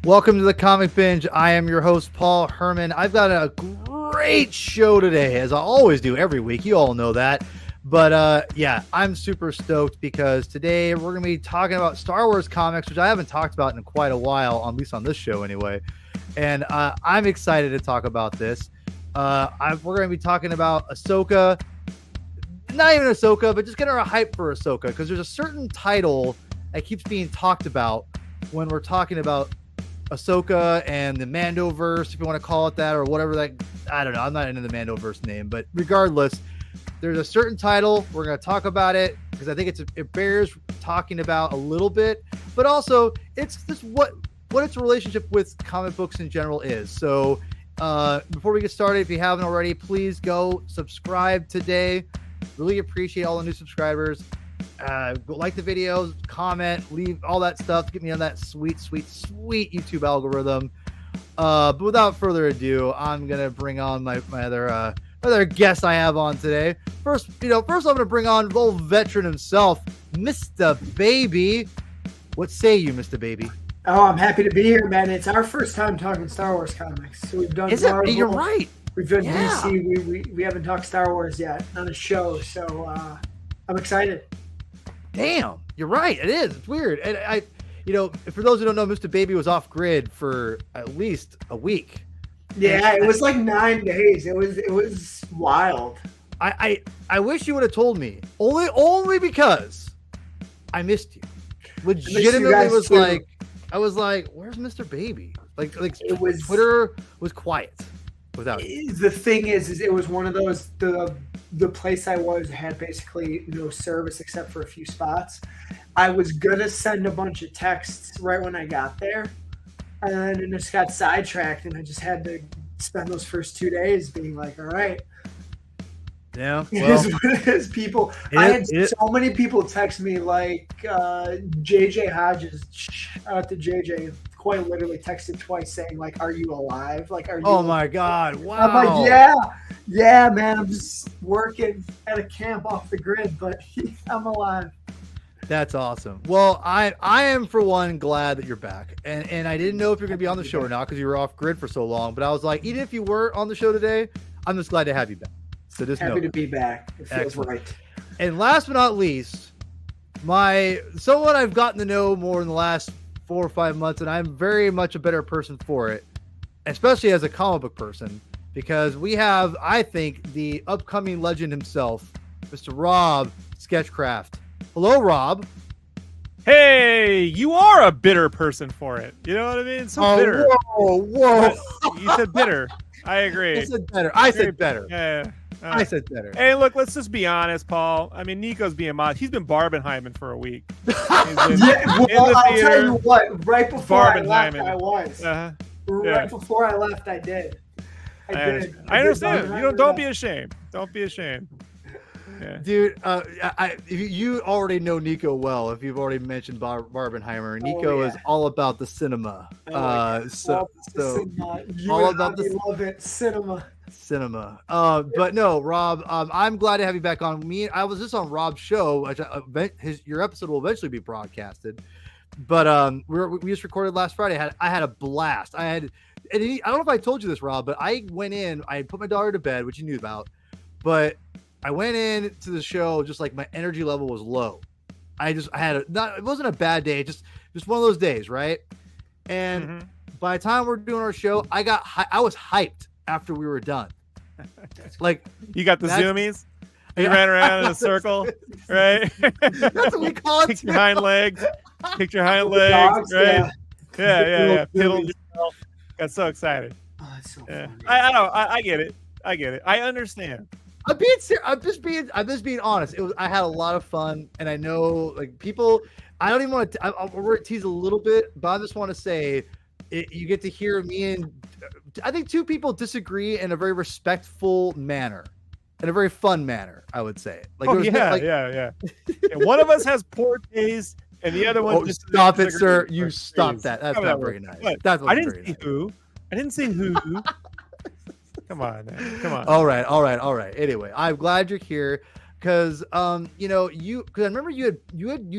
Welcome to the Comic Binge. I am your host, Paul Herman. I've got a great show today, as I always do every week. You all know that. But yeah, I'm super stoked because today we're going to be talking about Star Wars comics, which I haven't talked about in quite a while, at least on this show anyway. And I'm excited to talk about this. We're going to be talking about Ahsoka. Not even Ahsoka, but just getting our hype for Ahsoka, because there's a certain title that keeps being talked about when we're talking about Ahsoka and the Mandoverse, if you want to call it that, or whatever that. I don't know. I'm not into the Mandoverse name, but regardless, there's a certain title. We're going to talk about it because I think it bears talking about a little bit, but also it's just what its relationship with comic books in general is. So before we get started, if you haven't already, please go subscribe today. Really appreciate all the new subscribers. Like the videos, comment, leave all that stuff to get me on that sweet YouTube algorithm. But without further ado, I'm gonna bring on my other guest I have on today. First I'm gonna bring on the old veteran himself, Mr. Baby. What say you, Mr. Baby? Oh, I'm happy to be here, man. It's our first time talking Star Wars comics. So we've done Marvel. You're right. We've done DC. We haven't talked Star Wars yet on a show, so I'm excited. Damn, you're right. It is. It's weird. And for those who don't know, Mr. Baby was off grid for at least a week. Yeah, it was like 9 days. It was wild. I wish you would have told me. Only because I missed you. Legitimately I was like, where's Mr. Baby? Like Twitter was quiet without you. The thing is it was one of those the place I was had basically no service except for a few spots. I was gonna send a bunch of texts right when I got there, and then it just got sidetracked, and I just had to spend those first 2 days being like, all right. Yeah, it is what it is, people. I had so many people text me, like JJ Hodges, shout out to JJ, quite literally texted twice saying, like, are you alive? Like, are you Oh my God, wow. I'm like, yeah, man, I'm just working at a camp off the grid, but I'm alive. That's awesome. Well, I am, for one, glad that you're back. And I didn't know if you're going to be on the show or not because you were off grid for so long. But I was like, even if you were on the show today, I'm just glad to have you back. So just happy to be back. It feels right. And last but not least, someone I've gotten to know more in the last 4 or 5 months, and I'm very much a better person for it, especially as a comic book person, because we have, I think, the upcoming legend himself, Mr. Rob Sketchcraft. Hello, Rob. Hey, you are a bitter person for it. You know what I mean? So bitter. Whoa. You said bitter. I agree. I said better. I said better. Yeah. I said better. Hey, look, let's just be honest, Paul. I mean, Nico's being modest. He's been Barbenheiming for a week. I'll tell you what. Right before I left, I was. Right before I left, I did. I understand. Don't be ashamed. Don't be ashamed. Yeah. Dude, you already know Nico well. If you've already mentioned Barbenheimer, Nico is all about the cinema. All about the love it, cinema. But no, Rob, I'm glad to have you back on. I was just on Rob's show. Your episode will eventually be broadcasted. But we just recorded last Friday. I had a blast. I don't know if I told you this, Rob, but I went in. I put my daughter to bed, which you knew about, but I went in to the show just like my energy level was low. It wasn't a bad day, just one of those days, right? And by the time we're doing our show, I was hyped after we were done. Like, you got the zoomies. You ran around in a circle, right? That's what we call it. Kick your hind legs. Kick your hind legs, dogs, right? Yeah. Piddled yourself. Got so excited. Oh, that's so funny. I get it. I understand. I'm being serious. I'm just being honest. I had a lot of fun, and I know, like, people. I don't even want to. We're going to tease a little bit, but I just want to say, you get to hear me and I think two people disagree in a very respectful manner, in a very fun manner. I would say. Like, yeah. And one of us has poor taste, and the other one. just stop it, sir! You stop that. That's not very nice. That's I didn't say who. I didn't say who. Come on, man. Come on. All right. Anyway, I'm glad you're here because because I remember you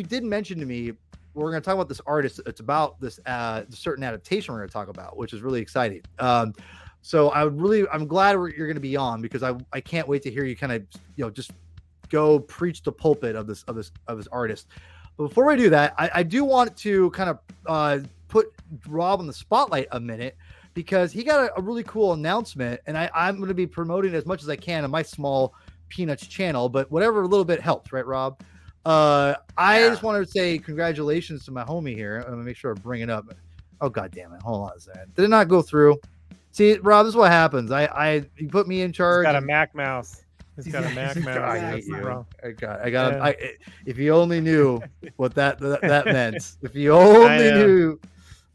did mention to me we're going to talk about this artist. It's about this certain adaptation we're going to talk about, which is really exciting. So I'm glad you're going to be on, because I can't wait to hear you kind of, just go preach the pulpit of this artist. But before we do that, I do want to kind of put Rob on the spotlight a minute, because he got a really cool announcement, and I'm going to be promoting as much as I can on my small Peanuts channel, but whatever little bit helps, right, Rob? I just wanted to say congratulations to my homie here. I'm gonna make sure I bring it up. Oh, god damn it, hold on a second. Did it not go through? See, Rob, this is what happens. You put me in charge. He's got a Mac mouse. He's got a Mac mouse. I hate you. I got. If you only knew what that meant. If you only knew,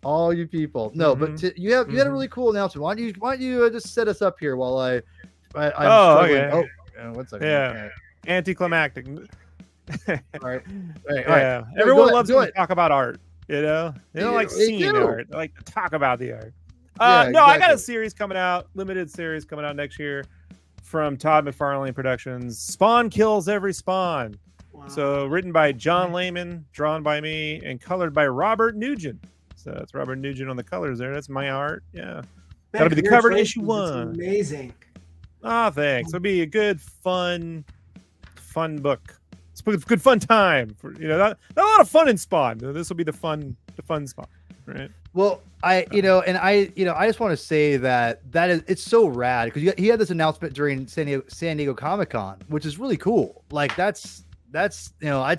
all you people. No, but you had a really cool announcement. Why don't you just set us up here while I'm struggling. Okay. Oh, 1 second. Yeah. Okay. Anticlimactic. All right. Yeah. Everyone loves to talk about art. They don't like seeing art. They like to talk about the art. Exactly. I got a series coming out, limited series coming out next year from Todd McFarlane Productions. Spawn Kills Every Spawn. Wow. So written by John Layman, drawn by me, and colored by Robert Nugent. So it's Robert Nugent on the colors there. That's my art. Yeah. That'll be the cover to issue 1. It's amazing. Oh, thanks. It'll be a good, fun book. It's a good, fun time. For not a lot of fun in Spawn. This will be the fun Spawn, right? Well, I just want to say it's so rad, because he had this announcement during San Diego Comic-Con, which is really cool. Like that's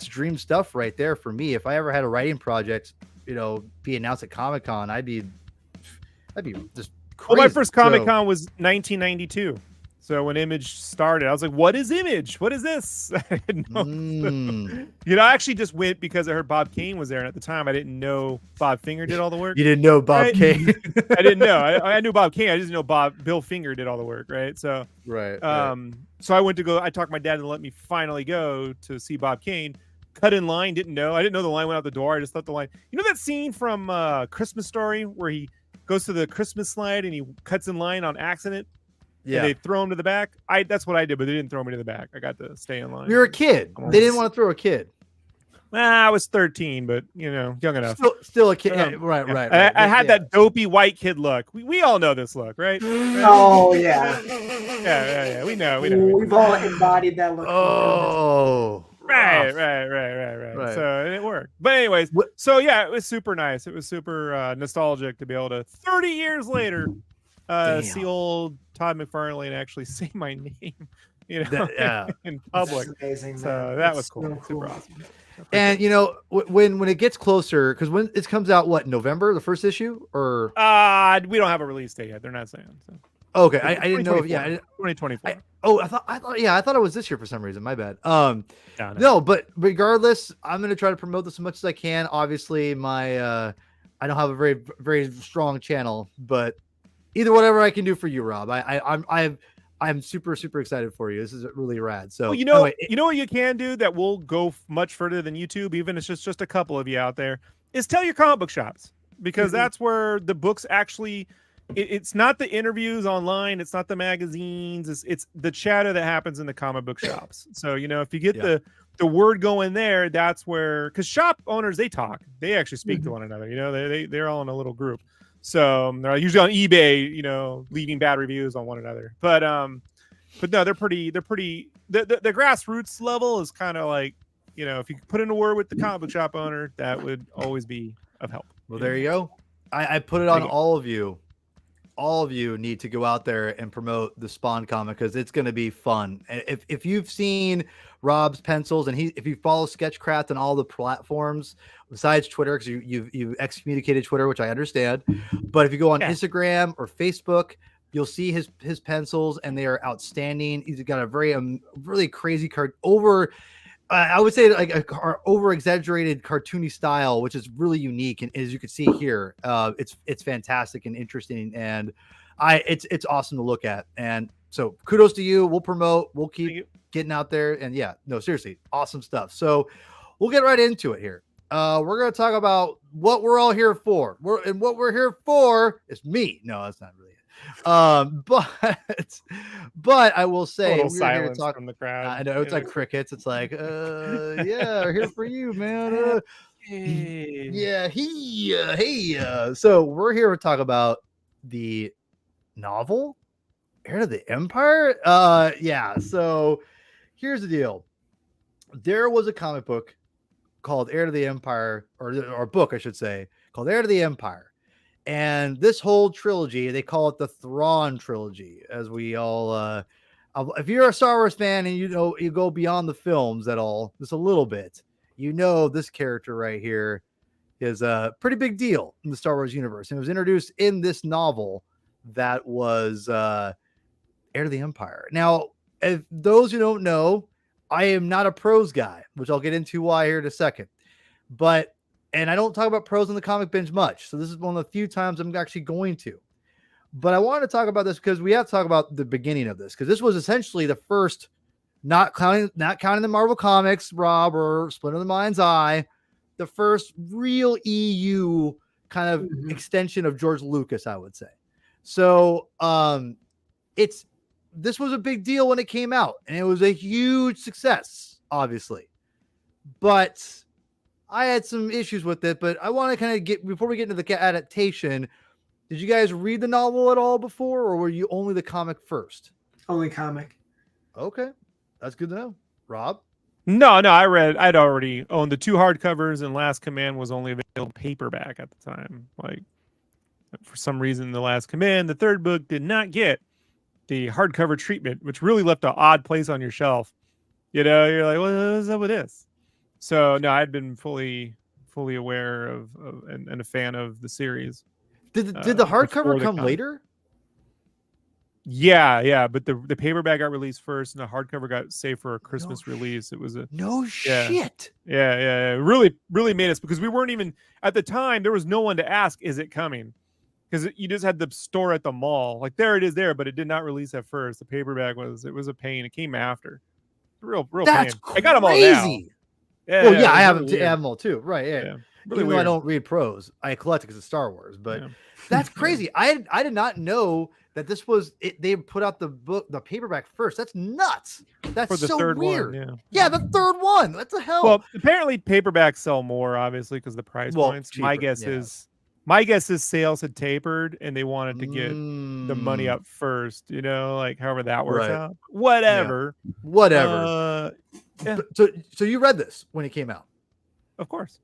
dream stuff right there for me. If I ever had a writing project, be announced at Comic-Con, I'd be just crazy. Well, my first Comic-Con was 1992. So when Image started, I was like, what is Image? What is this? I didn't know. I actually just went because I heard Bob Kane was there. And at the time, I didn't know Bob Finger did all the work. You didn't know Bob Kane? I didn't know. I knew Bob Kane. I just didn't know Bill Finger did all the work, right? So, right. So I talked my dad to let me finally go to see Bob Kane. Cut in line, didn't know. I didn't know the line went out the door. I just thought the line. You know that scene from Christmas Story where he goes to the Christmas slide and he cuts in line on accident? Yeah, and they throw him to the back. That's what I did, but they didn't throw me to the back. I got to stay in line. You're a kid. They didn't want to throw a kid. I was 13, but young enough. Still a kid. Right. I had that dopey white kid look. We all know this look, right? Oh yeah. Yeah. We know. We've all embodied that look. Oh. Right. So it worked. But anyways, so yeah, it was super nice. It was super nostalgic to be able to 30 years later see old Todd McFarlane actually say my name, in public. Amazing, so that was cool. So super awesome. And when it gets closer, because when it comes out, what, November, the first issue, or we don't have a release date yet. They're not saying. So. Okay, I didn't know. 2024. I thought it was this year for some reason. My bad. No, but regardless, I'm gonna try to promote this as much as I can. Obviously, I don't have a very, very strong channel, but whatever I can do for you, Rob. I'm super, super excited for you. This is really rad. So anyway, what you can do that will go much further than YouTube, even if it's just a couple of you out there, is tell your comic book shops, because that's where the books actually. It's not the interviews online. It's not the magazines. It's the chatter that happens in the comic book shops. So if you get the word going there, that's where, because shop owners, they talk. They actually speak to one another. They're all in a little group. So they're usually on eBay, leaving bad reviews on one another. But no, they're pretty. The grassroots level is kind of like, if you put in a word with the comic book shop owner, that would always be of help. Well, there you go. I put it on all of you. All of you need to go out there and promote the Spawn comic, because it's going to be fun. If you've seen Rob's pencils, and if you follow Sketchcraft on all the platforms besides Twitter, because you've excommunicated Twitter, which I understand, but if you go on Instagram or Facebook, you'll see his pencils, and they are outstanding. He's got a very really crazy card I would say like a over exaggerated cartoony style, which is really unique. And as you can see here, it's fantastic and interesting, and it's awesome to look at. And so kudos to you. We'll promote, we'll keep getting out there, and seriously, awesome stuff. So we'll get right into it here. We're going to talk about what we're all here for. What we're here for is me. No, that's not really it. But I will say, we're here to talk from the crowd. I know it's like crickets. It's like, we're here for you, man. Yeah, so we're here to talk about the novel Heir to the Empire. Yeah. So here's the deal. There was a comic book called Heir to the Empire, or book, I should say, called Heir to the Empire. And this whole trilogy, they call it the Thrawn trilogy, as we all, if you're a Star Wars fan and you go beyond the films at all, just a little bit, this character right here is a pretty big deal in the Star Wars universe. And it was introduced in this novel that was Heir to the Empire. Now, if those who don't know, I am not a prose guy, which I'll get into why here in a second. And I don't talk about prose on the Comic Binge much. So this is one of the few times I'm actually going to. But I wanted to talk about this because we have to talk about the beginning of this, because this was essentially the first, not counting the Marvel Comics, Rob, or Splinter of the Mind's Eye, the first real EU kind of extension of George Lucas, I would say. So this was a big deal when it came out, and it was a huge success, obviously. But I had some issues with it, but I want to kind of before we get into the adaptation, did you guys read the novel at all before, or were you only the comic first? Only comic. Okay. That's good to know. Rob? No, I'd already owned the 2 hardcovers, and Last Command was only available paperback at the time. Like, for some reason, The Last Command, the 3rd book, did not get the hardcover treatment, which really left an odd place on your shelf. You're like, what is up with this? So no, I'd been fully aware of and a fan of the series. Did the hardcover come later? Yeah, but the paperback got released first, and the hardcover got saved for a Christmas release. It was shit. Yeah. Really made us, because we weren't even at the time. There was no one to ask, is it coming? Because you just had the store at the mall, like there it is there, but it did not release at first. The paperback was a pain. It came after. Real That's pain. Crazy. I got them all now. Yeah, I have them all too. Right. Yeah. Really Even weird. though I don't read prose, I collect it because it's Star Wars. But that's crazy. I did not know that this was it. They put out the book, the paperback first. That's nuts. That's for the so third weird. One, yeah, the 3rd one. What the hell? Well, apparently paperbacks sell more, obviously, because the price points. Cheaper, My guess is sales had tapered, and they wanted to get the money up first. Like however that works out. Whatever. Yeah. So you read this when it came out? Of course.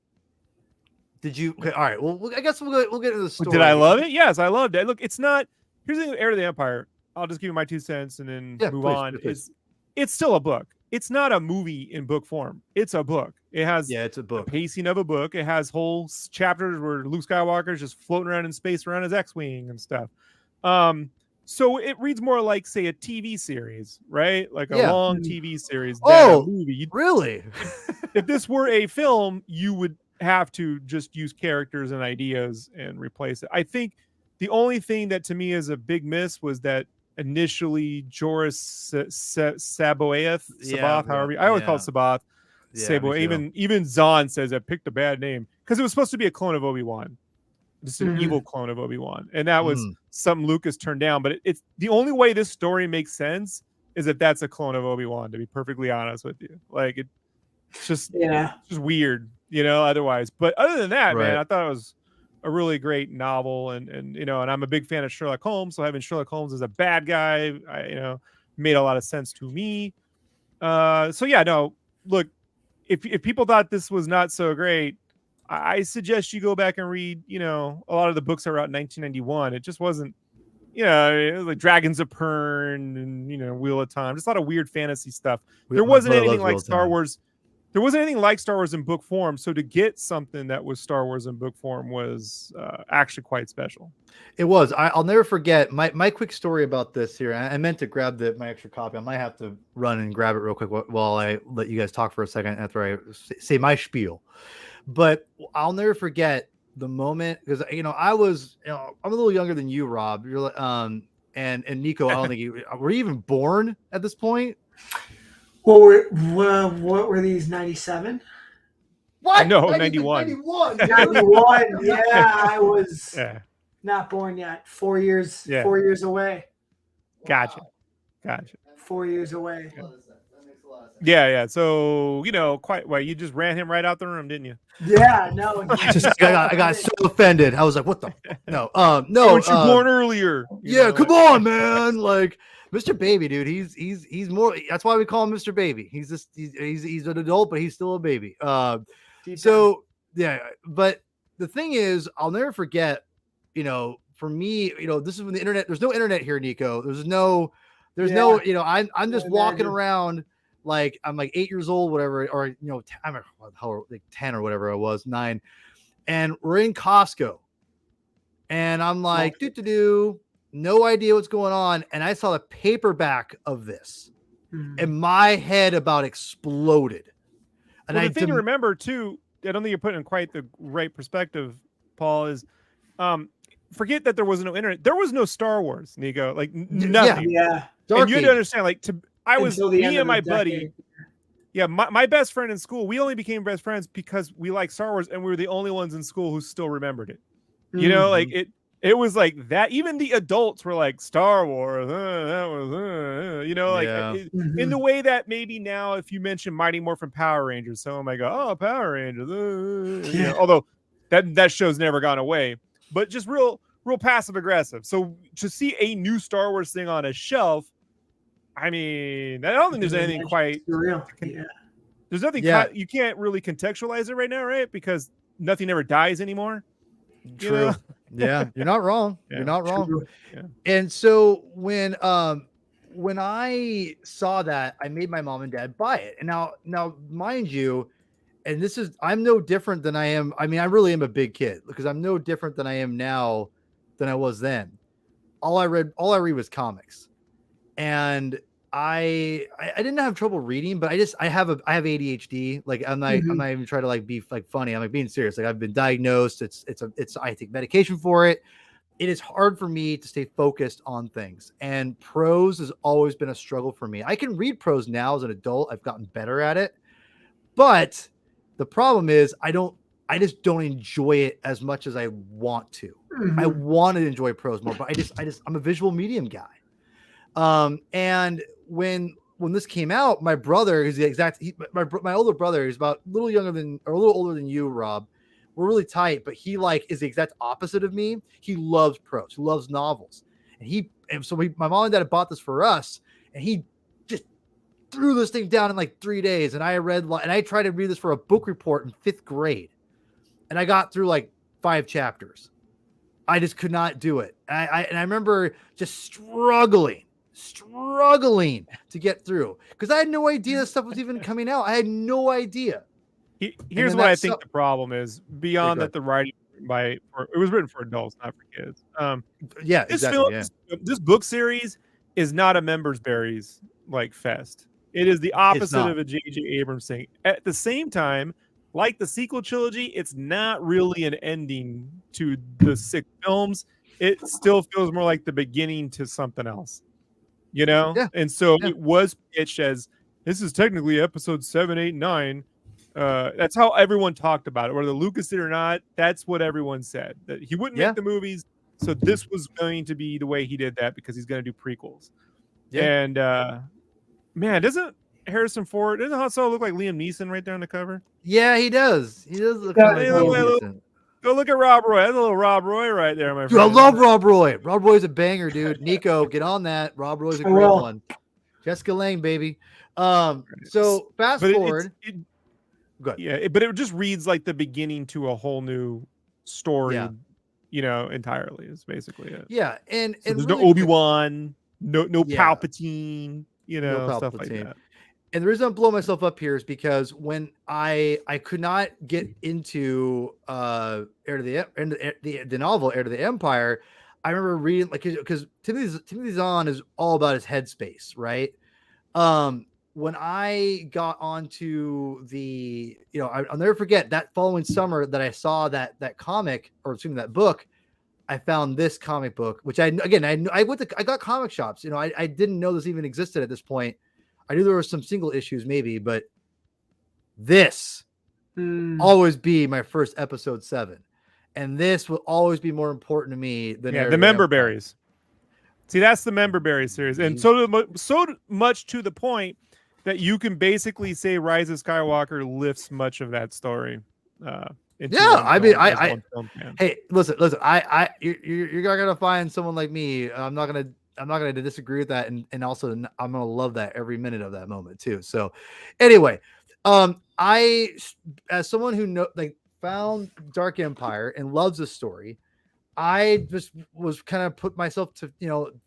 Did you? Okay, all right. Well, I guess we'll get into the story. Did I love it? Yes, I loved it. Look, it's not. Here's the thing with Heir to the Empire. I'll just give you my 2 cents and then move on. Please. It's still a book. It's not a movie in book form. It's a book. It has it's a book. The pacing of a book. It has whole chapters where Luke Skywalker is just floating around in space around his X-wing and stuff. So it reads more like, say, a TV series, right? Like a long TV series than a movie. Really? If this were a film, you would have to just use characters and ideas and replace it. I think the only thing that to me is a big miss was that initially Joris Saboth, however I always call it Sabath. Even Zahn says I picked a bad name because it was supposed to be a clone of Obi-Wan, just an evil clone of Obi-Wan, and that was something Lucas turned down. But it's the only way this story makes sense is if that's a clone of Obi-Wan. To be perfectly honest with you, like it's just weird, Otherwise, but other than that, man, I thought it was a really great novel, and I'm a big fan of Sherlock Holmes, so having Sherlock Holmes as a bad guy, made a lot of sense to me. Look, if people thought this was not so great, I suggest you go back and read, a lot of the books that were out in 1991. It just wasn't, it was like Dragons of Pern and, Wheel of Time, just a lot of weird fantasy stuff. There wasn't anything like Star Wars. There wasn't anything like Star Wars in book form. So to get something that was Star Wars in book form was actually quite special. It was. I'll never forget my quick story about this here. I meant to grab my extra copy. I might have to run and grab it real quick while I let you guys talk for a second after I say my spiel. But I'll never forget the moment, because I'm a little younger than you, Rob. You're like, and Nico, I don't think were you even born at this point? What were these, 97? What? No, 91. 91. Yeah, I was not born yet. 4 years. Yeah. 4 years away. Gotcha. 4 years away. That makes a lot of sense. Yeah. So quite well. You just ran him right out the room, didn't you? Yeah, no. I got so offended. I was like, what the fuck? No, no. Weren't you born earlier? Come on, man. Like Mr. Baby, dude. He's more. That's why we call him Mr. Baby. He's just he's an adult, but he's still a baby. So yeah, but the thing is, I'll never forget. For me, this is when the internet. There's no internet here, Nico. There's no. I'm just walking around. Like I'm like 8 years old, whatever, or I'm like 10 or whatever I was, 9, and we're in Costco, and I'm like, no idea what's going on, and I saw the paperback of this, and my head about exploded. And the thing to remember too, I don't think you're putting in quite the right perspective, Paul, is forget that there was no internet, there was no Star Wars, Nico, like nothing. Yeah. And you had to understand, like me and my buddy. Yeah, my best friend in school, we only became best friends because we liked Star Wars and we were the only ones in school who still remembered it. Like it was like that. Even the adults were like, Star Wars, that was, in the way that maybe now if you mention Mighty Morphin Power Rangers, someone might go, oh, Power Rangers. Although that show's never gone away, but just real passive aggressive. So to see a new Star Wars thing on a shelf, I mean, I don't think there's anything quite real. Yeah. There's nothing you can't really contextualize it right now, right? Because nothing ever dies anymore. True. Yeah, you're not wrong. Yeah. You're not wrong. Yeah. And so when I saw that, I made my mom and dad buy it. And now mind you, and I'm no different than I am. I mean, I really am a big kid because I'm no different than I am now than I was then. All I read was comics. And I didn't have trouble reading, but I have ADHD. Like I'm not even trying to like be like funny. I'm like being serious. Like I've been diagnosed. I take medication for it. It is hard for me to stay focused on things. And prose has always been a struggle for me. I can read prose now as an adult. I've gotten better at it. But the problem is I just don't enjoy it as much as I want to. I want to enjoy prose more, but I'm a visual medium guy. And when this came out, my brother is my older brother is about a little older than you, Rob. We're really tight, but he is the exact opposite of me. He loves prose, he loves novels, my mom and dad bought this for us, and he just threw this thing down in like 3 days. And I tried to read this for a book report in 5th grade, and I got through like 5 chapters. I just could not do it. I remember just struggling to get through because I had no idea this stuff was even coming out. I had no idea. Here's what I think the problem is beyond that the writing it was written for adults, not for kids. This book series is not a members berries like fest. It is the opposite of a J.J. Abrams thing. At the same time, like the sequel trilogy, it's not really an ending to the 6 films. It still feels more like the beginning to something else. And so it was pitched as this is technically episode 7, 8, 9. That's how everyone talked about it, whether Lucas did or not. That's what everyone said, that he wouldn't make the movies, so this was going to be the way he did that because he's going to do prequels. And man, doesn't Han Solo look like Liam Neeson right there on the cover? Yeah, he does look like Liam Neeson. Go look at Rob Roy. That's a little Rob Roy right there, my friend. Dude, I love Rob Roy. Rob Roy's a banger, dude. Nico, get on that. Rob Roy's a great one. Jessica Lange, baby. So fast forward. Good. Yeah, but it just reads like the beginning to a whole new story. Entirely is basically it. Yeah, and there's really no Obi-Wan, no Palpatine, no Palpatine. Stuff like that. And the reason I'm blowing myself up here is because when I could not get into the novel Heir to the Empire, I remember reading because Timothy Zahn is all about his headspace, right? When I got onto I'll never forget that following summer that I saw that comic, or assuming that book, I found this comic book, which I got comic shops. I didn't know this even existed at this point. I knew there were some single issues maybe, but this always be my first episode 7. And this will always be more important to me than the member berries. See, that's the member berries series. And so much to the point that you can basically say Rise of Skywalker lifts much of that story. Into Yeah, one I mean, film, as one film can. hey, listen, you're not gonna find someone like me. I'm not gonna disagree with that, and also I'm gonna love that every minute of that moment too. So, anyway, I, as someone who found Dark Empire and loves the story, I just was kind of put myself to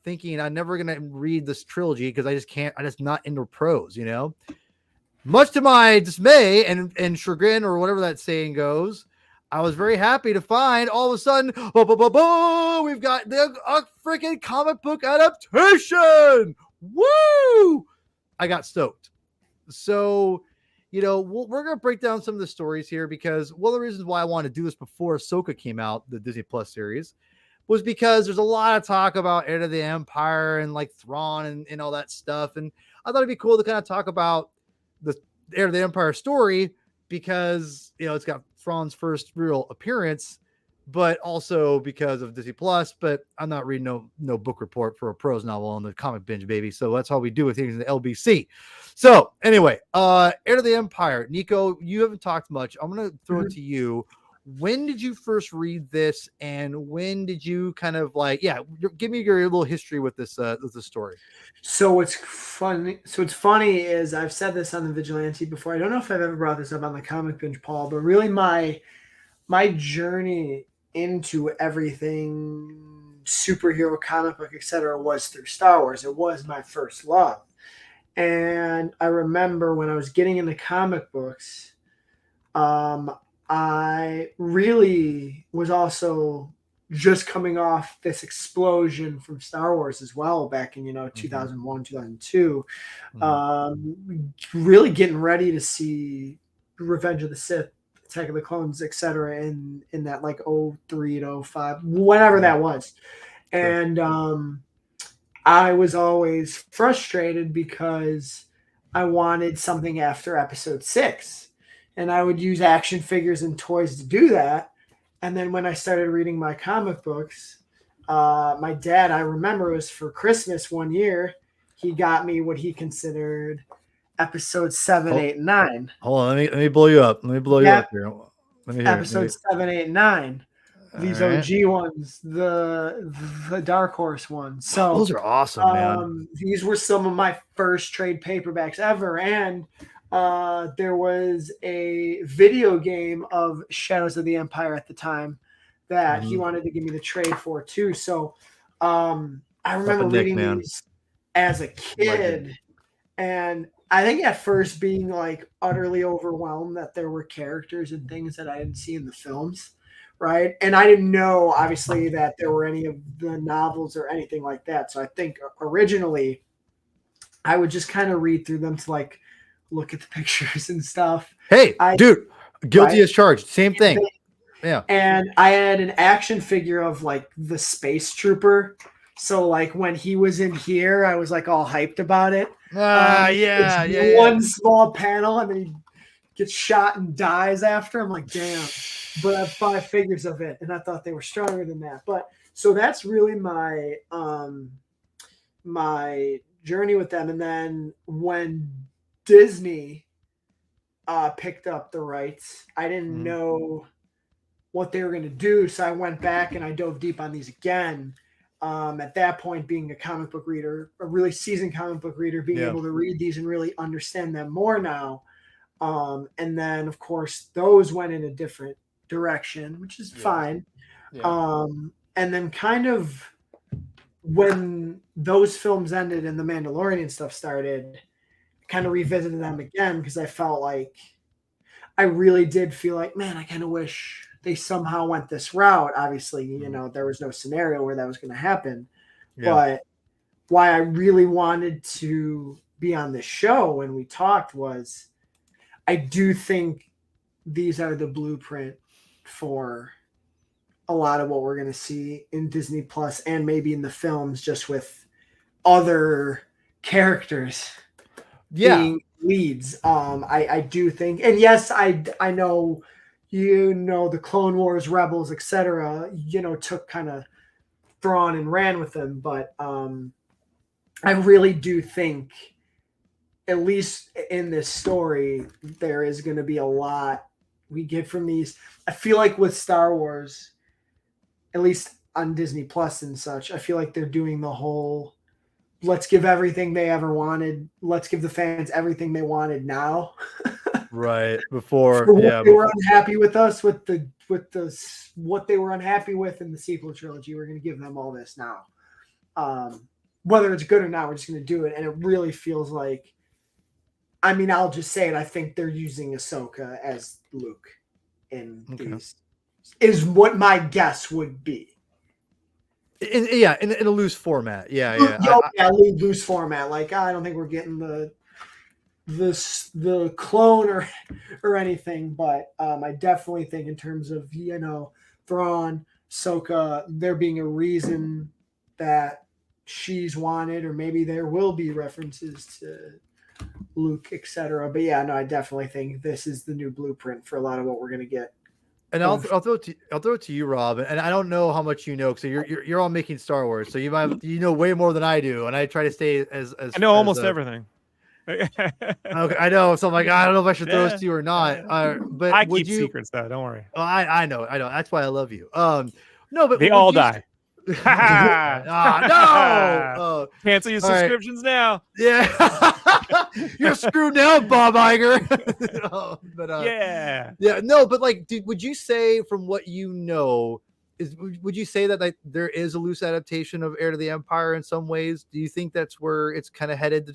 thinking I'm never gonna read this trilogy because I just can't. I just not into prose, Much to my dismay and chagrin, or whatever that saying goes, I was very happy to find all of a sudden, we've got a freaking comic book adaptation. Woo! I got stoked. So, we're going to break down some of the stories here because one of the reasons why I wanted to do this before Ahsoka came out, the Disney Plus series, was because there's a lot of talk about Heir to the Empire and like Thrawn and all that stuff. And I thought it'd be cool to kind of talk about the Heir to the Empire story because it's got Thrawn's first real appearance, but also because of Disney Plus. But I'm not reading no book report for a prose novel on the Comic Binge, baby. So that's how we do with things in the LBC. So anyway, Heir to the Empire. Nico, you haven't talked much. I'm gonna throw it to you. When did you first read this, and when did you kind of give me your little history with this story? So what's funny is I've said this on the Vigilante before. I don't know if I've ever brought this up on the Comic Binge, Paul, but really my journey into everything superhero, comic book, etc., was through Star Wars. It was my first love, and I remember when I was getting into comic books, I really was also just coming off this explosion from Star Wars as well back in 2001, 2002. Really getting ready to see Revenge of the Sith, Attack of the Clones, etc. in that like 03 to 05, whenever that was. And I was always frustrated because I wanted something after episode 6. And I would use action figures and toys to do that. And then when I started reading my comic books, my dad, I remember it was for Christmas one year, he got me what he considered episode 7, 8, and 9. Hold on, let me blow you up. Let me blow you up here. Let me hear episode 7, 8, and 9. These OG ones, the Dark Horse ones. So those are awesome, man. These were some of my first trade paperbacks ever, and there was a video game of Shadows of the Empire at the time that he wanted to give me the trade for too. So I remember reading these as a kid, and I think at first being like utterly overwhelmed that there were characters and things that I didn't see in the films, right? And I didn't know obviously that there were any of the novels or anything like that. So I think originally I would just kind of read through them to like look at the pictures and stuff. Hey, dude, guilty as charged. Same thing. Yeah. And I had an action figure of like the Space Trooper. So like when he was in here, I was like all hyped about it. One small panel, and then he gets shot and dies after. I'm like, damn. But I have 5 figures of it, and I thought they were stronger than that. But so that's really my my journey with them. And then when Disney picked up the rights, I didn't know what they were going to do, so I went back and I dove deep on these again. At that point, being a comic book reader, a really seasoned comic book reader, being able to read these and really understand them more now. And then, of course, those went in a different direction, which is fine. And then kind of when those films ended and the Mandalorian stuff started, kind of revisited them again because I felt like I really did feel like, man, I kind of wish they somehow went this route. Obviously, there was no scenario where that was going to happen. But why I really wanted to be on this show when we talked was I do think these are the blueprint for a lot of what we're going to see in Disney Plus and maybe in the films, just with other characters being leads. I do think, and yes, I know, the Clone Wars, Rebels, etc., took kind of Thrawn and ran with them, but I really do think at least in this story, there is going to be a lot we get from these. I feel like with Star Wars, at least on Disney Plus and such, I feel like they're doing the whole let's give everything they ever wanted. Let's give the fans everything they wanted now. Right. Before, For what yeah. they were unhappy with us with the what they were unhappy with in the sequel trilogy. We're going to give them all this now. Whether it's good or not, we're just going to do it. And it really feels like, I mean, I'll just say it. I think they're using Ahsoka as Luke in these, is what my guess would be. In a loose format. Yeah. Loose format. Like, I don't think we're getting the clone or anything, but I definitely think in terms of, Thrawn, Ahsoka, there being a reason that she's wanted, or maybe there will be references to Luke, etc. But yeah, no, I definitely think this is the new blueprint for a lot of what we're going to get. And I'll throw it to you, Rob. And I don't know how much you know, because you're all making Star Wars, so you know way more than I do. And I try to stay as I know almost everything. Okay, I know. So I'm like, I don't know if I should throw this to you or not. But I keep secrets, though. Don't worry. Oh, I know. That's why I love you. No, but they all die. No! Cancel your subscriptions now. Yeah, you're screwed now, Bob Iger. No, but like, would you say from what you know, would you say that like there is a loose adaptation of Heir to the Empire in some ways? Do you think that's where it's kind of headed?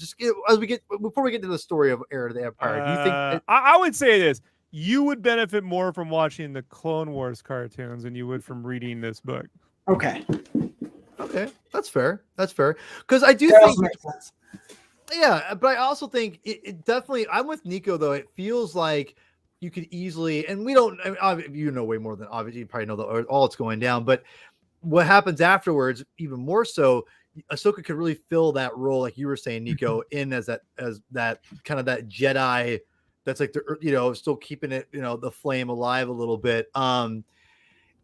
Before we get to the story of Heir to the Empire, do you think? I would say this: you would benefit more from watching the Clone Wars cartoons than you would from reading this book. Okay, that's fair. Because I do think, yeah, but I also think it definitely. I'm with Nico though. It feels like you could easily, and we don't. I mean, you know way more than obviously you probably know all it's going down. But what happens afterwards, even more so, Ahsoka could really fill that role, like you were saying, Nico, in as that kind of that Jedi. That's like still keeping it, the flame alive a little bit.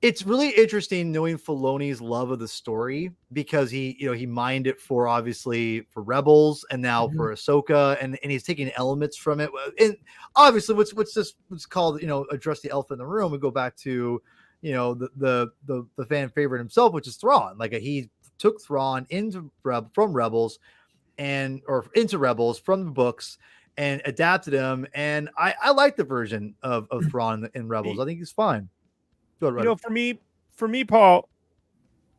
It's really interesting knowing Filoni's love of the story, because he mined it for Rebels and now for Ahsoka, and he's taking elements from it. And obviously what's called, address the elephant in the room, and go back to, the fan favorite himself, which is Thrawn. Like he took Thrawn into Rebels from the books and adapted him. And I like the version of Thrawn in Rebels. I think he's fine. For me, Paul,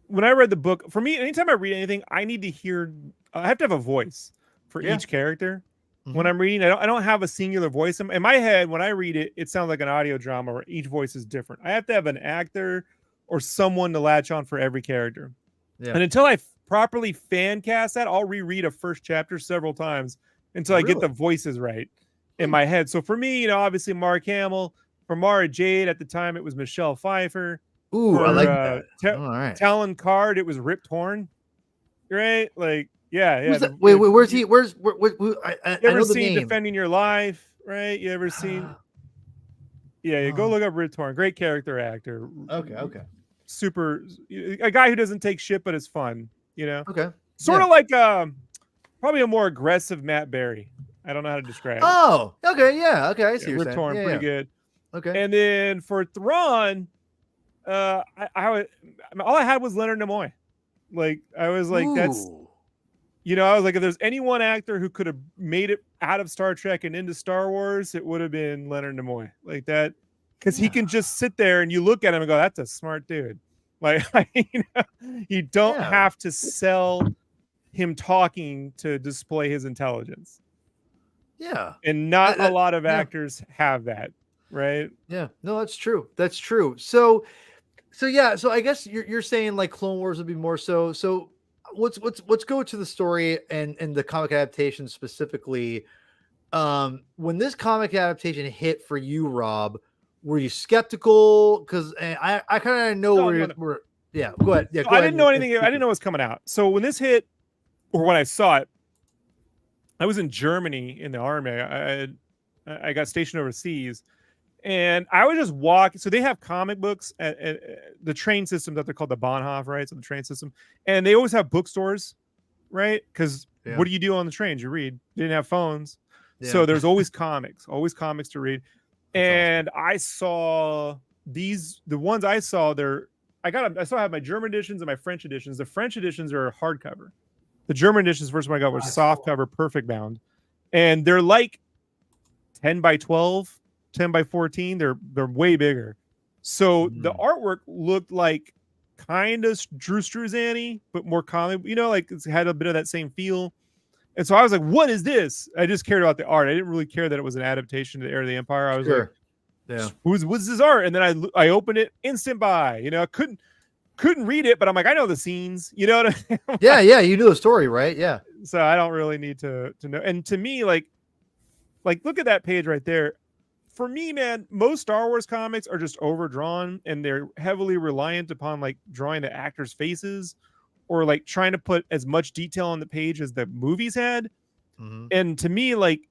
when I read the book, for me, anytime I read anything, I need to hear. I have to have a voice for each character. Mm-hmm. When I'm reading, I don't have a singular voice. In my head, when I read it, it sounds like an audio drama where each voice is different. I have to have an actor or someone to latch on for every character. Yeah. And until I properly fan cast that, I'll reread a first chapter several times until I get the voices right in my head. So for me, obviously Mark Hamill. For Mara Jade, at the time, it was Michelle Pfeiffer. Ooh, I like that. All right. Talon Card, it was Rip Torn. Right? Like, yeah. Wait, where's he? Where's I ever seen Defending Your Life? Right? You ever seen? Yeah, go look up Rip Torn. Great character actor. Okay. Super, a guy who doesn't take shit but is fun. Okay. Sort of like probably a more aggressive Matt Berry. I don't know how to describe it. Oh, okay, yeah, okay. I see Rip Torn, pretty good. Okay. And then for Thrawn, all I had was Leonard Nimoy. Like I was like, that's, I was like, if there's any one actor who could have made it out of Star Trek and into Star Wars, it would have been Leonard Nimoy. Like that, because he can just sit there and you look at him and go, "That's a smart dude." Like you don't have to sell him talking to display his intelligence. Yeah, and not a lot of actors have that. Right. Yeah. No, that's true. So I guess you're saying like Clone Wars would be more so. So let's go to the story and the comic adaptation specifically. When this comic adaptation hit for you, Rob, were you skeptical? Because I kind of know where. Yeah. Go ahead. Yeah. I didn't know anything. I didn't know it was coming out. So when this hit, or when I saw it, I was in Germany in the army. I got stationed overseas. And I would just walk. So they have comic books at the train system that they're called the Bahnhof, right? So the train system. And they always have bookstores, right? Because What do you do on the trains? You read. You didn't have phones. Yeah. So there's always comics to read. And awesome. I saw the ones I saw there. I still have my German editions and my French editions. The French editions are hardcover. The German editions, first one I got was soft cover, perfect bound. And they're like 10 by 12, 10 by 14. They're way bigger. So the artwork looked like kind of Drew Struzani, but more comic, like it's had a bit of that same feel. And so I was like, what is this? I just cared about the art. I didn't really care that it was an adaptation to the Heir of the Empire. I was like, yeah, what's this art? And then I opened it, instant buy. I couldn't read it, but I'm like, I know the scenes. You know what I mean? Yeah, you knew the story, right? Yeah. So I don't really need to know. And to me, like look at that page right there. For me, man, most Star Wars comics are just overdrawn, and they're heavily reliant upon like drawing the actors' faces, or like trying to put as much detail on the page as the movies had. And to me, like,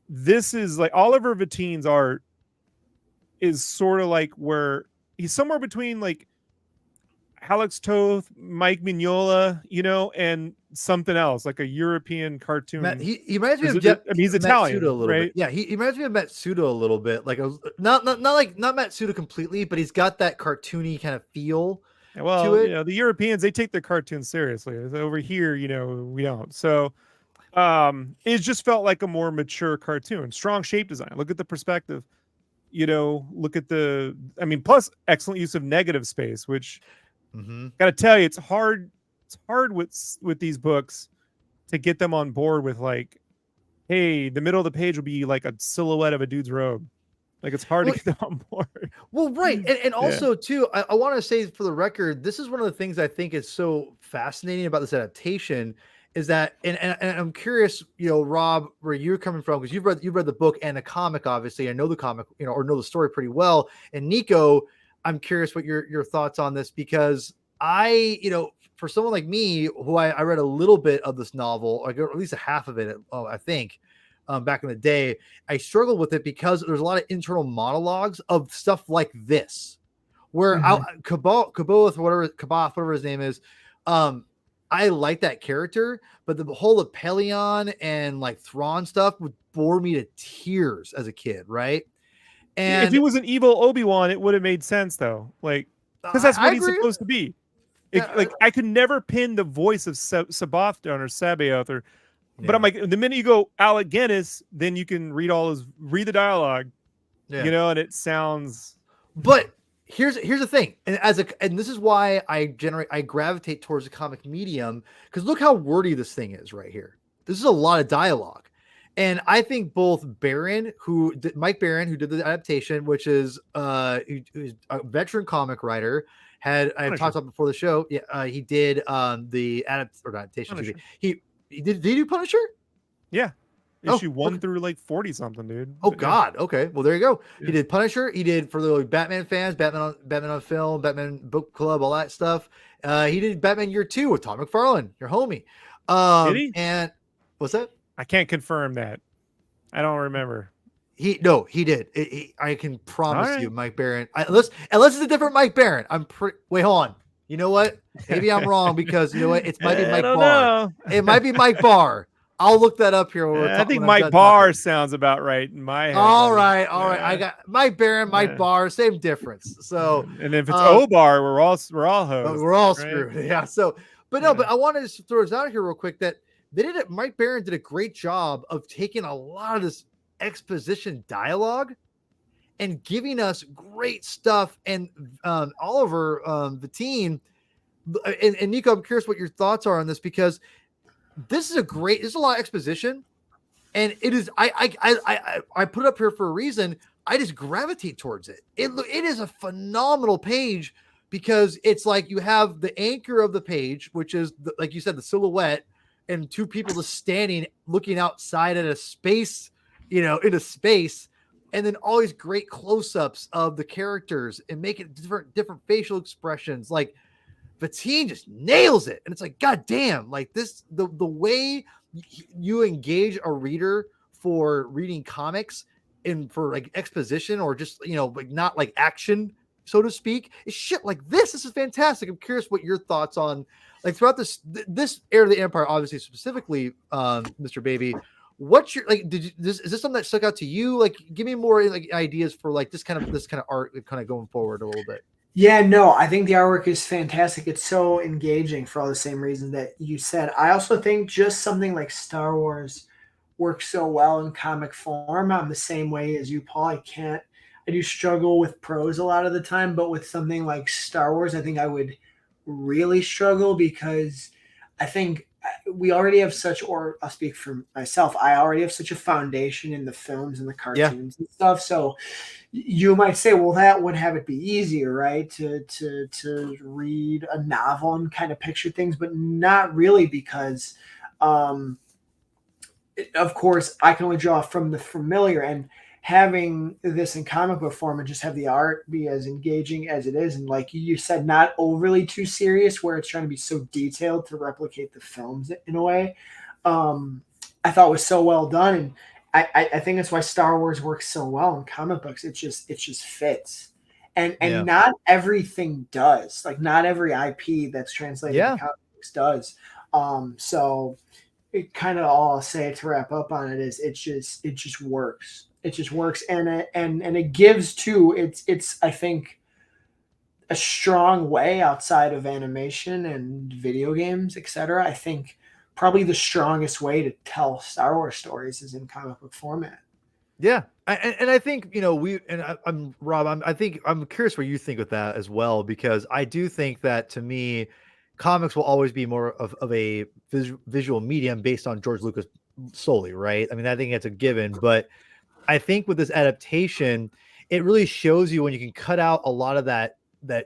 this is like Oliver Vateen's art is sort of like where he's somewhere between like Alex Toth, Mike Mignola, and something else, like a European cartoon. He reminds me of he's Italian, Matsuda a little right? bit. Yeah, he reminds me of Matsuda a little bit. Like not Matsuda completely, but he's got that cartoony kind of feel. Well, to it. The Europeans, they take their cartoons seriously. Over here, we don't. So it just felt like a more mature cartoon. Strong shape design. Look at the perspective. Look at plus excellent use of negative space, which gotta tell you, it's hard with these books to get them on board with like, hey, the middle of the page will be like a silhouette of a dude's robe. Like, it's hard to get them on board. Well, right. And also, too, I want to say for the record, this is one of the things I think is so fascinating about this adaptation is that, and I'm curious, Rob, where you're coming from, because you've read the book and the comic, obviously. I know the comic, or know the story pretty well. And Nico, I'm curious what your thoughts on this, because for someone like me, who I read a little bit of this novel, or at least a half of it, I think, back in the day, I struggled with it because there's a lot of internal monologues of stuff like this, where Kaboth, whatever his name is, I like that character, but the whole Pelion and like Thrawn stuff would bore me to tears as a kid, right? And if he was an evil Obi-Wan, it would have made sense though, like, because that's what he's supposed to be. I could never pin the voice of Sabathon or Sabaoth or. But I'm like, the minute you go Alec Guinness, then you can read the dialogue, and it sounds. But here's the thing, and this is why I gravitate towards the comic medium, because look how wordy this thing is right here. This is a lot of dialogue, and I think both Mike Barron, who did the adaptation, which is who's a veteran comic writer, I talked about before the show. Yeah, he did the adaptation. Did he do Punisher? Yeah. Issue 1 through like 40 something, dude. Oh God. Okay. Well, there you go. Yeah. He did Punisher. He did, for the Batman fans, Batman on film, Batman book club, all that stuff. He did Batman Year 2 with Todd McFarlane, your homie. Did he? And what's that? I can't confirm that. I don't remember. He did. I can promise you, Mike Barron. Unless it's a different Mike Barron. Wait, hold on. You know what? Maybe I'm wrong, because you know what? It might be Mike Barr. It might be Mike Barr. I'll look that up here. I think Mike Barr sounds about right in my head. All right. I got Mike Barron, Mike Barr, same difference. So, and if it's O-Bar, we're all hosed. We're all screwed. Right? Yeah. So, but I wanted to throw this out here real quick that Mike Barron did a great job of taking a lot of this exposition dialogue and giving us great stuff. And Oliver, Vateen, and Nico, I'm curious what your thoughts are on this, because this is a lot of exposition, and it is. I put it up here for a reason. I just gravitate towards it. It is a phenomenal page, because it's like you have the anchor of the page, which is like you said, the silhouette, and two people just standing looking outside at a space, into space. And then all these great close-ups of the characters and making different facial expressions. Like, Vateen just nails it. And it's like, God damn, like this, the way you engage a reader for reading comics and for like exposition, or just, like not like action so to speak, is shit like this. This is fantastic. I'm curious what your thoughts on, like, throughout this era of the Empire, obviously specifically, Mr. Baby. What's your, like? Is this something that stuck out to you? Like, give me more like ideas for like this kind of art, kind of going forward a little bit. Yeah, no, I think the artwork is fantastic. It's so engaging for all the same reasons that you said. I also think just something like Star Wars works so well in comic form. I'm the same way as you, Paul. I do struggle with prose a lot of the time, but with something like Star Wars, I think I would really struggle because I think we already have such, or I'll speak for myself, I already have such a foundation in the films and the cartoons and stuff. So you might say, well, that would have it be easier, right? To read a novel and kind of picture things, but not really because, of course, I can only draw from the familiar, and having this in comic book form and just have the art be as engaging as it is, and like you said, not overly too serious where it's trying to be so detailed to replicate the films in a way, I thought was so well done. And I think that's why Star Wars works so well in comic books. It just fits. And not everything does. Like not every IP that's translated to comic books does. So it kind of all I'll say to wrap up on it is it just works. It just works, and it gives too. It's I think a strong way outside of animation and video games, etc. I think probably the strongest way to tell Star Wars stories is in comic book format. Yeah, and I think I'm Rob. I'm curious what you think with that as well, because I do think that to me, comics will always be more of a visual medium based on George Lucas solely, right? I mean, I think it's a given, but I think with this adaptation, it really shows you when you can cut out a lot of that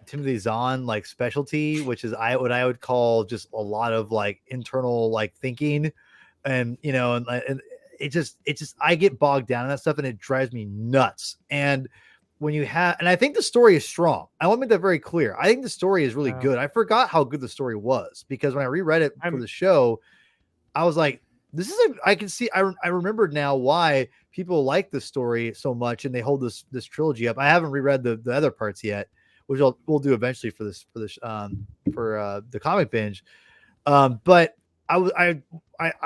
Timothy Zahn like specialty, which is what I would call just a lot of like internal like thinking, and and it just I get bogged down in that stuff and it drives me nuts. And when you have, and I think the story is strong. I want to make that very clear. I think the story is really good. I forgot how good the story was because when I reread it for the show, I was like, I can see, I remembered now why people like this story so much and they hold this trilogy up. I haven't reread the other parts yet, which we'll do eventually for the comic binge. But I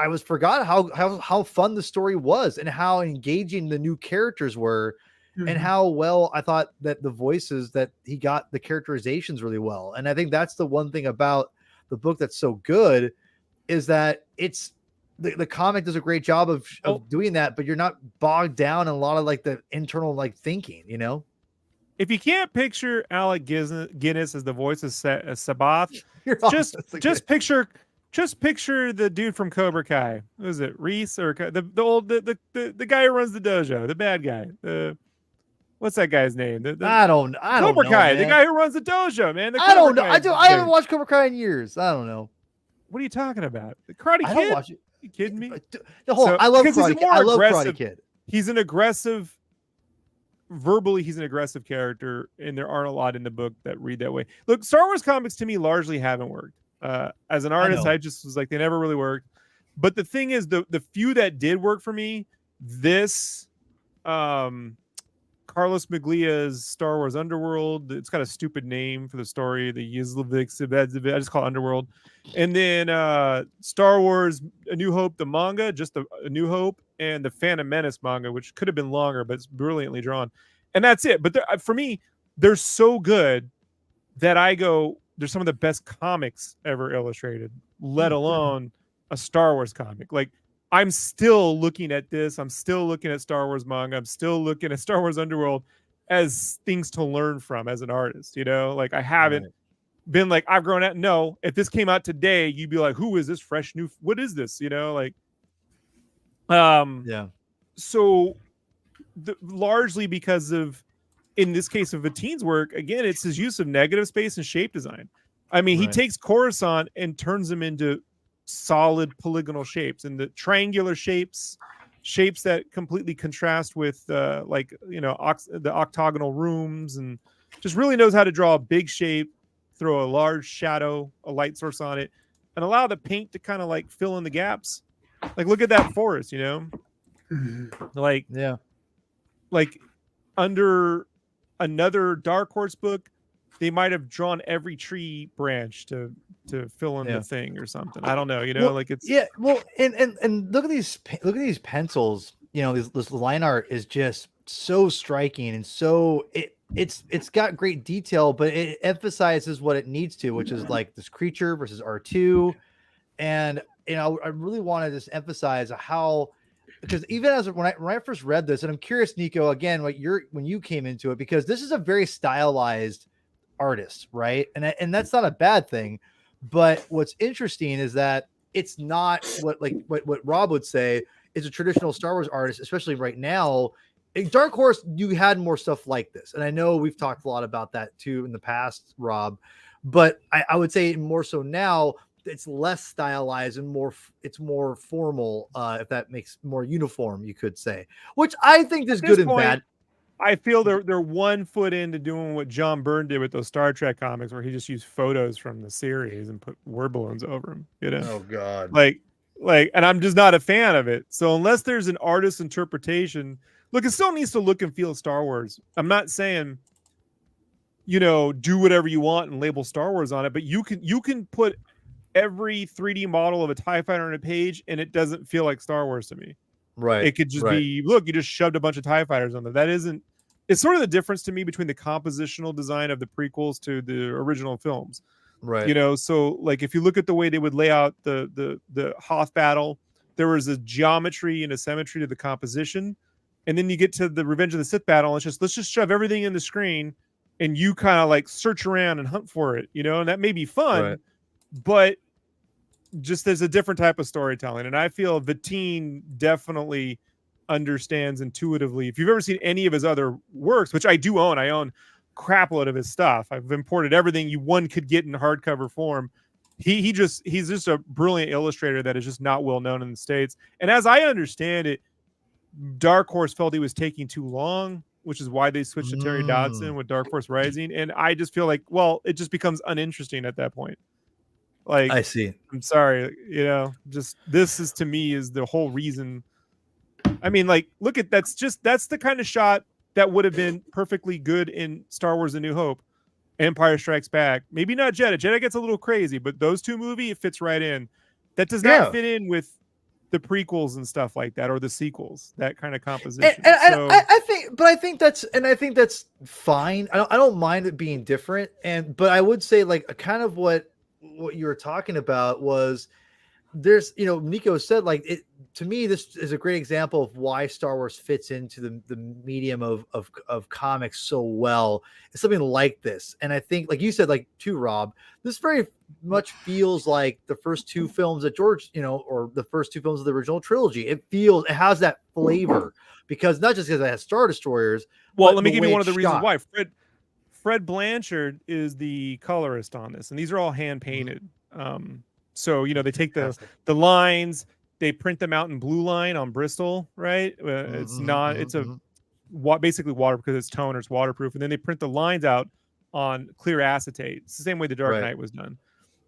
was forgot how fun the story was and how engaging the new characters were, and how well I thought that the voices that he got, the characterizations really well. And I think that's the one thing about the book that's so good is that it's the comic does a great job of doing that, but you're not bogged down in a lot of like the internal like thinking, If you can't picture Alec Guinness as the voice of Sabath, just picture the dude from Cobra Kai. Who is it? Reese or the guy who runs the dojo, the bad guy. What's that guy's name? I don't Cobra know, Kai, man. the guy who runs the dojo, man. I don't know. I haven't watched Cobra Kai in years. I don't know. What are you talking about? The Karate Kid? I don't watch it. You kidding me? Hold on. I love Karate Kid. I love Karate Kid. He's an aggressive, verbally, he's an aggressive character, and there aren't a lot in the book that read that way. Look, Star Wars comics to me largely haven't worked. As an artist, I just was like, they never really worked. But the thing is, the few that did work for me, this Carlos Miglia's Star Wars Underworld. It's got a stupid name for the story. The Yizlevik, I just call it Underworld. And then Star Wars A New Hope, the manga, just a New Hope, and the Phantom Menace manga, which could have been longer, but it's brilliantly drawn. And that's it. But for me, they're so good that I go, they're some of the best comics ever illustrated, let alone a Star Wars comic. Like, I'm still looking at this. I'm still looking at Star Wars manga. I'm still looking at Star Wars Underworld as things to learn from as an artist, Like, I haven't been like, I've grown up. No, if this came out today, you'd be like, who is this fresh new? What is this? So largely because of, in this case of Vateen's work, again, it's his use of negative space and shape design. I mean, he takes Coruscant and turns them into solid polygonal shapes, and the triangular shapes that completely contrast with the octagonal rooms, and just really knows how to draw a big shape, throw a large shadow, a light source on it, and allow the paint to kind of like fill in the gaps. Like, look at that forest, like under another Dark Horse book, they might have drawn every tree branch to fill in the thing or something. I don't know, Well, like it's well, and look at these pencils. This line art is just so striking, and so it's got great detail, but it emphasizes what it needs to, which is like this creature versus R2. And I really want to just emphasize how, because even when I first read this, and I'm curious, Nico, again, when you came into it, because this is a very stylized artist, right? And that's not a bad thing, but what's interesting is that it's not what Rob would say is a traditional Star Wars artist, especially right now. In Dark Horse, you had more stuff like this, and I know we've talked a lot about that too in the past, Rob, but I would say more so now. It's less stylized and it's more formal, if that makes more uniform, you could say, which I think is good and bad. I feel they're 1 foot into doing what John Byrne did with those Star Trek comics, where he just used photos from the series and put word balloons over them. Oh God. Like, and I'm just not a fan of it. So unless there's an artist's interpretation, look, it still needs to look and feel Star Wars. I'm not saying, do whatever you want and label Star Wars on it, but you can put every 3D model of a TIE fighter on a page and it doesn't feel like Star Wars to me. Right. It could just be, look, you just shoved a bunch of TIE fighters on there. It's sort of the difference to me between the compositional design of the prequels to the original films. Right. So like if you look at the way they would lay out the Hoth battle, there was a geometry and a symmetry to the composition. And then you get to the Revenge of the Sith battle, and let's just shove everything in the screen and you kind of like search around and hunt for it, and that may be fun, but just there's a different type of storytelling. And I feel Vatine definitely understands intuitively. If you've ever seen any of his other works, which I do own, I own crapload of his stuff. I've imported everything one could get in hardcover form. He's just a brilliant illustrator that is just not well known in the States. And as I understand it, Dark Horse felt he was taking too long, which is why they switched to Terry Dodson with Dark Horse Rising. And I just feel like, it just becomes uninteresting at that point. Like, I see. I'm sorry, just this is to me is the whole reason. I mean, like, look at that's the kind of shot that would have been perfectly good in Star Wars: A New Hope, Empire Strikes Back. Maybe not Jedi. Jedi gets a little crazy, but those two movies, it fits right in. That does not fit in with the prequels and stuff like that, or the sequels. That kind of composition. I think that's fine. I don't mind it being different. But I would say, like, a kind of what you were talking about was there's, Nico said, like, it to me, this is a great example of why Star Wars fits into the medium of comics so well. It's something like this. And I think, like you said, like too, Rob, this very much feels like the first two films that George, or the first two films of the original trilogy. It has that flavor, because not just because it has Star Destroyers. Well, let me give you one of the reasons why. Fred Blanchard is the colorist on this, and these are all hand painted. So they take the lines, they print them out in blue line on Bristol, right? It's not, it's basically water, because it's tone or it's waterproof, and then they print the lines out on clear acetate. It's the same way the Dark Knight was done.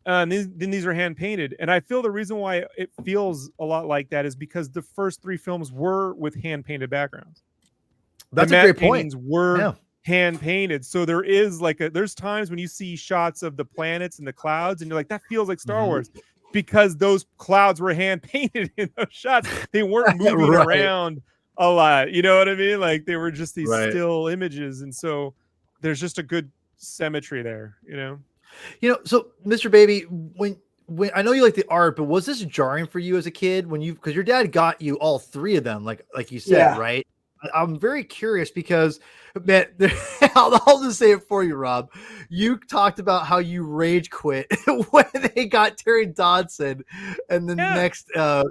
Then these are hand painted, and I feel the reason why it feels a lot like that is because the first three films were with hand painted backgrounds. That's a great point. Were hand painted, so there is there's times when you see shots of the planets and the clouds, and you're like, that feels like Star Wars, because those clouds were hand painted in those shots. They weren't moving around a lot. You know what I mean? Like, they were just these still images, and so there's just a good symmetry there. So Mr. Baby, when I know you like the art, but was this jarring for you as a kid because your dad got you all three of them, like you said, right? I'm very curious because, man, I'll just say it for you, Rob. You talked about how you rage quit when they got Terry Dodson, and the next. I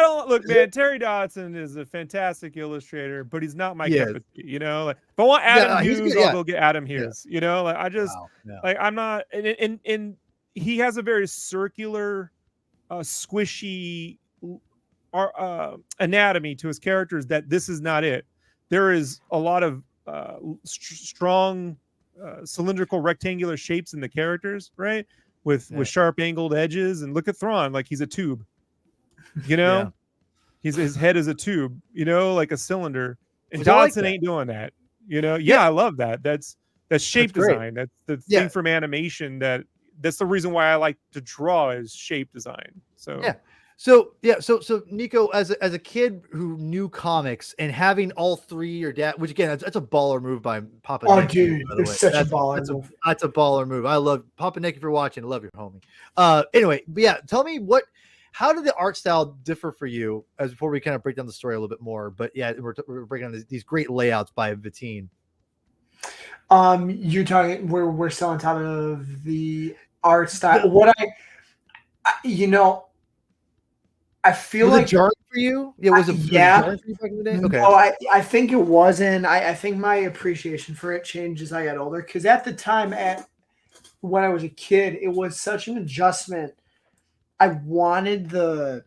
don't look, man. Terry Dodson is a fantastic illustrator, but he's not my cup of tea. Like, if I want Adam Hughes, I'll go get Adam Hughes. I'm not, and he has a very circular, squishy anatomy to his characters that this is not it. There is a lot of strong cylindrical rectangular shapes in the characters, right? With sharp angled edges. And look at Thrawn, like he's a tube. His head is a tube, like a cylinder. And Which I like Dodson that. ain't doing that. Yeah. I love that. That's shape That's great. design. That's the Yeah. thing from animation that's the reason why I like to draw is shape design. So Yeah. So Nico, as a kid who knew comics and having all three your dad, which again that's a baller move by Papa Oh, Nick. dude, By the it's way, such a baller move. That's a baller move. I love Papa Nick if you're watching. I love your homie. Anyway, but yeah, tell me how did the art style differ for you as before we kind of break down the story a little bit more? But yeah, we're breaking down these great layouts by Vatine. You're talking we're still on top of the art style. What I feel Was like it jarring for you? Yeah, was it yeah. jarring for you back in the day? Okay. No, I think it wasn't. I think my appreciation for it changed as I got older. Because at the time, when I was a kid, it was such an adjustment. I wanted the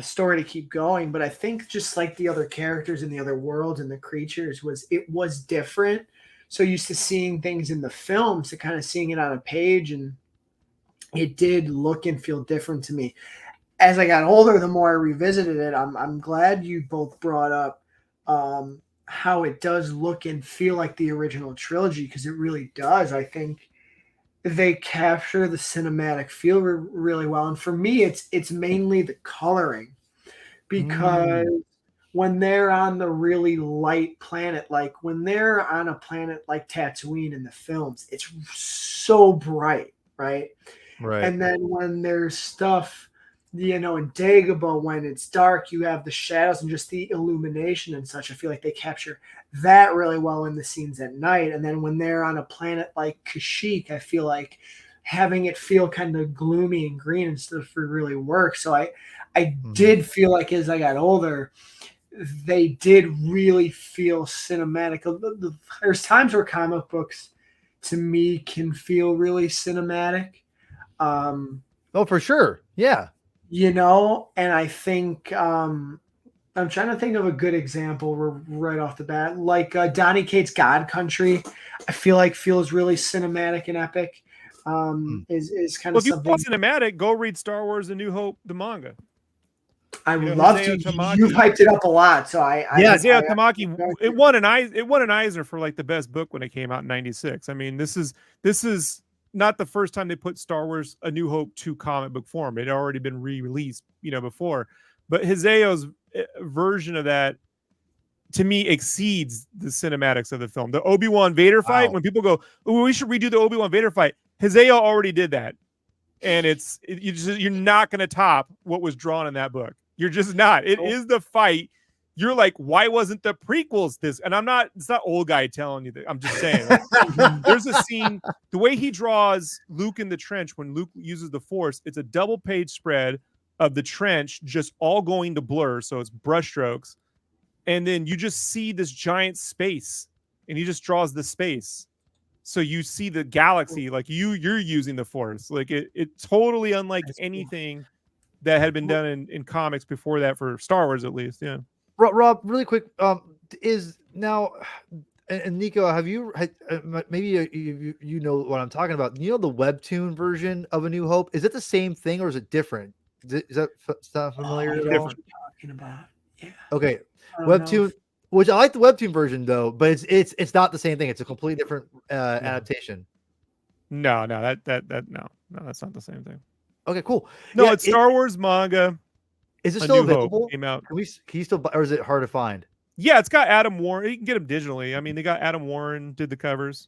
story to keep going, but I think just like the other characters in the other worlds and the creatures was different. So used to seeing things in the films to kind of seeing it on a page, and it did look and feel different to me. As I got older, the more I revisited it, I'm glad you both brought up how it does look and feel like the original trilogy, because it really does. I think they capture the cinematic feel really well, and for me, it's mainly the coloring, because when they're on the really light planet, like when they're on a planet like Tatooine in the films, it's so bright, right? Right. And then when there's stuff, in Dagobah, when it's dark, you have the shadows and just the illumination and such. I feel like they capture that really well in the scenes at night. And then when they're on a planet like Kashyyyk, I feel like having it feel kind of gloomy and green and stuff really works. So I did feel like as I got older, they did really feel cinematic. There's times where comic books to me can feel really cinematic. Oh, for sure. Yeah. And I think I'm trying to think of a good example right off the bat, like Donny Cates' God Country. I feel like feels really cinematic and epic. Is kind of if you something. want cinematic, go read Star Wars: A New Hope, the manga. I would love to. You've hyped it up a lot, so Hideo Tamaki. It won an Eisner for like the best book when it came out in '96. I mean, this is not the first time they put Star Wars: A New Hope to comic book form. It had already been re-released, before. But Hideo's version of that, to me, exceeds the cinematics of the film. The Obi-Wan Vader fight, when people go, "Oh, we should redo the Obi-Wan Vader fight," Hideo already did that, and you're not going to top what was drawn in that book. You're just not. It is the fight. You're like, why wasn't the prequels this? And it's not old guy telling you that. I'm just saying. There's a scene, the way he draws Luke in the trench when Luke uses the Force, it's a double page spread of the trench just all going to blur. So it's brushstrokes. And then you just see this giant space, and he just draws the space. So you see the galaxy, like you're using the Force. Like it totally unlike anything that had been done in comics before that, for Star Wars at least. Yeah. Rob, really quick, is now, and Nico, have you maybe you know what I'm talking about? The webtoon version of A New Hope, is it the same thing or is it different? Is that stuff familiar at all? What you're talking about? Yeah. Okay, webtoon, which I like the webtoon version though, but it's not the same thing. It's a completely different adaptation. No, that's not the same thing. Okay, cool. No, it's Star Wars manga. Is it still available? Came out. Can you still buy, or is it hard to find? Yeah, it's got Adam Warren. You can get them digitally. I mean, they got Adam Warren did the covers.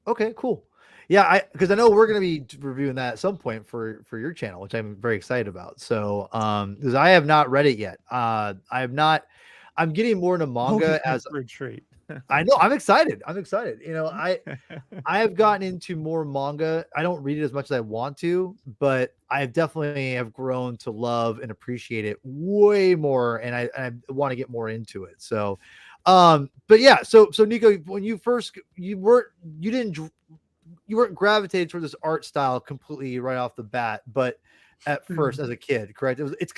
Okay, cool. Yeah, because I know we're going to be reviewing that at some point for your channel, which I'm very excited about. So, because I have not read it yet. I'm getting more into manga as a treat. I know. I'm excited. I have gotten into more manga. I don't read it as much as I want to, but I definitely have grown to love and appreciate it way more, and I want to get more into it. So, but yeah. So Nico, when you weren't gravitated toward this art style completely right off the bat, but at first as a kid, correct? It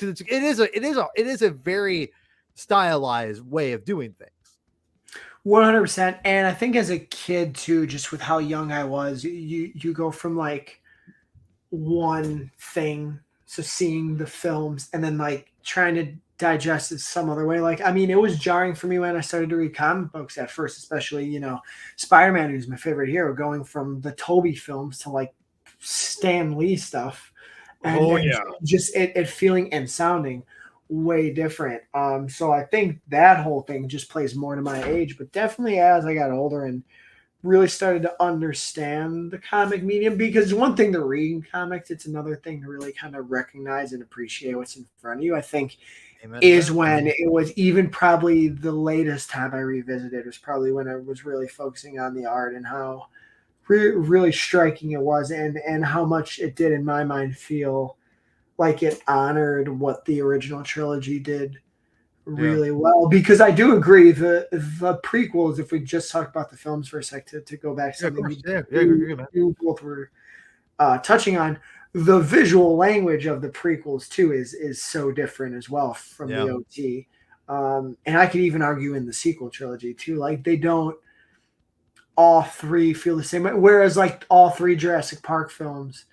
is a very stylized way of doing things. 100%. And I think as a kid too, just with how young I was, you go from like one thing, so seeing the films and then like trying to digest it some other way. Like, I mean, it was jarring for me when I started to read comic books at first, especially, Spider-Man, who's my favorite hero, going from the Toby films to like Stan Lee stuff, and just it feeling and sounding way different. So I think that whole thing just plays more to my age, but definitely as I got older and really started to understand the comic medium, because one thing to read comics, it's another thing to really kind of recognize and appreciate what's in front of you. I think Amen. is when it was even probably the latest time I revisited was probably when I was really focusing on the art and how really striking it was, and how much it did in my mind feel like it honored what the original trilogy did really well. Because I do agree the prequels, if we just talk about the films for a sec, to go back to something you both were touching on, the visual language of the prequels too is so different as well from the OT. And I could even argue in the sequel trilogy too, like they don't all three feel the same way, whereas like all three Jurassic Park films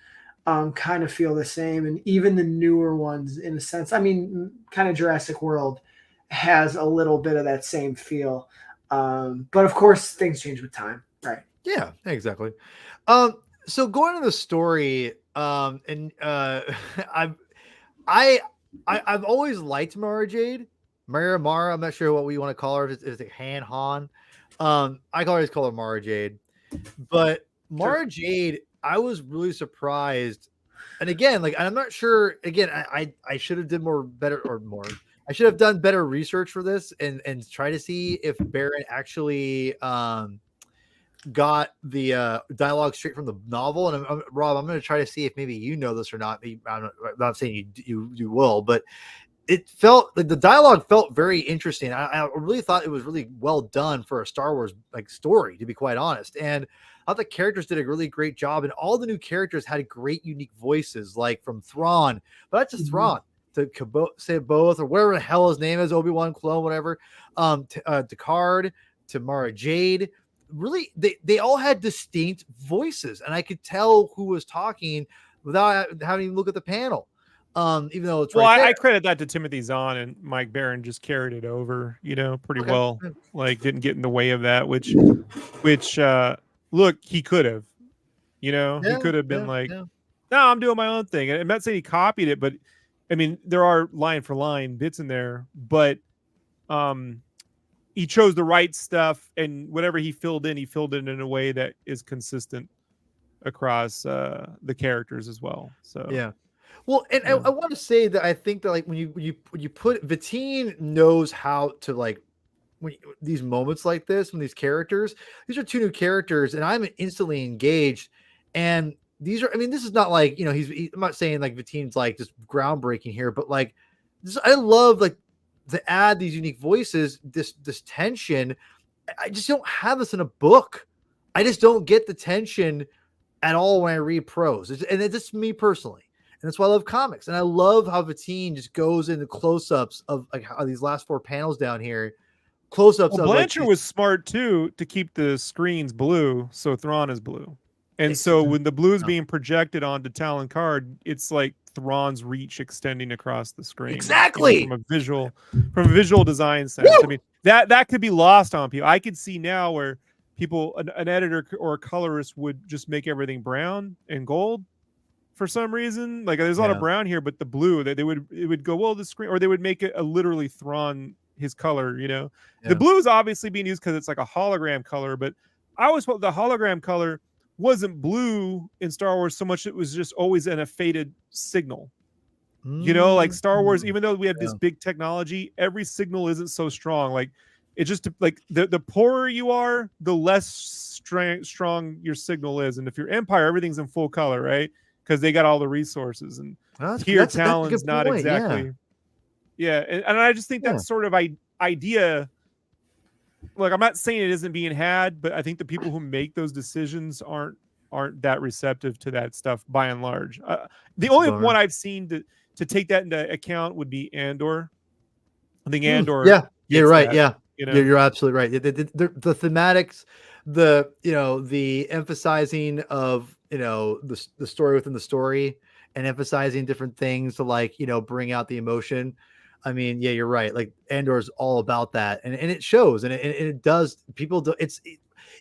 kind of feel the same, and even the newer ones in a sense, I mean, kind of Jurassic World has a little bit of that same feel, but of course things change with time, right? Yeah, exactly. So going to the story, and I've always liked Mara Jade, Mara. I'm not sure what we want to call her. If it's like Han. I can always call her Mara Jade, but Mara Jade, I was really surprised. And again, like I'm not sure. Again, I should have did better. I should have done better research for this and try to see if Baron actually got the dialogue straight from the novel. And Rob, I'm going to try to see if maybe you know this or not. I'm not saying you will, but it felt like the dialogue felt very interesting. I really thought it was really well done for a Star Wars like story, to be quite honest. And I thought the characters did a really great job, and all the new characters had great unique voices, like from Thrawn, but not just Thrawn, to say both or whatever the hell his name is, Obi-Wan clone, whatever, to Card, to Mara Jade. Really, they all had distinct voices, and I could tell who was talking without having to look at the panel. Even though it's I credit that to Timothy Zahn, and Mike Baron just carried it over, pretty well. Like didn't get in the way of that, which look, he could have, he could have been no, I'm doing my own thing. And I'm not saying he copied it, but I mean, there are line for line bits in there, but he chose the right stuff, and whatever he filled in in a way that is consistent across the characters as well. So yeah. Well, and I want to say that I think that like when you put Vatine knows how to like these moments like this, when these are two new characters, and I'm instantly engaged. And these are, I mean, this is not like, I'm not saying like Vatine's like just groundbreaking here, but like I love like to add these unique voices, this tension. I just don't have this in a book. I just don't get the tension at all when I read prose. And it's just me personally. And that's why I love comics. And I love how Vatine just goes into close-ups of like how these last 4 panels down here. Close-ups of Blanchard like, was smart too to keep the screens blue, so Thrawn is blue. And so when the blue is being projected onto Talon Card, it's like Thrawn's reach extending across the screen. Exactly. From a visual design sense. Woo! I mean, that could be lost on people. I could see now where people, an editor or a colorist would just make everything brown and gold for some reason. Like there's a lot of brown here, but the blue, it would go, well, the screen, or they would make it a literally Thrawn, his color, The blue is obviously being used because it's like a hologram color, but I always felt the hologram color wasn't blue in Star Wars so much. It was just always in a faded signal. Like Star Wars, even though we have this big technology, every signal isn't so strong. Like it's just like the poorer you are, the less strong your signal is. And if you're Empire, everything's in full color, right? Because they got all the resources. And here Talon's not exactly. Yeah. And I just think that sort of idea, like I'm not saying it isn't being had, but I think the people who make those decisions aren't that receptive to that stuff by and large. The only one I've seen to take that into account would be Andor. I think Andor. Yeah, you're right. That, you're absolutely right. The thematics, the emphasizing of the story within the story, and emphasizing different things to like bring out the emotion. I mean, yeah, you're right. Like Andor's all about that, and it shows, and it does. People do.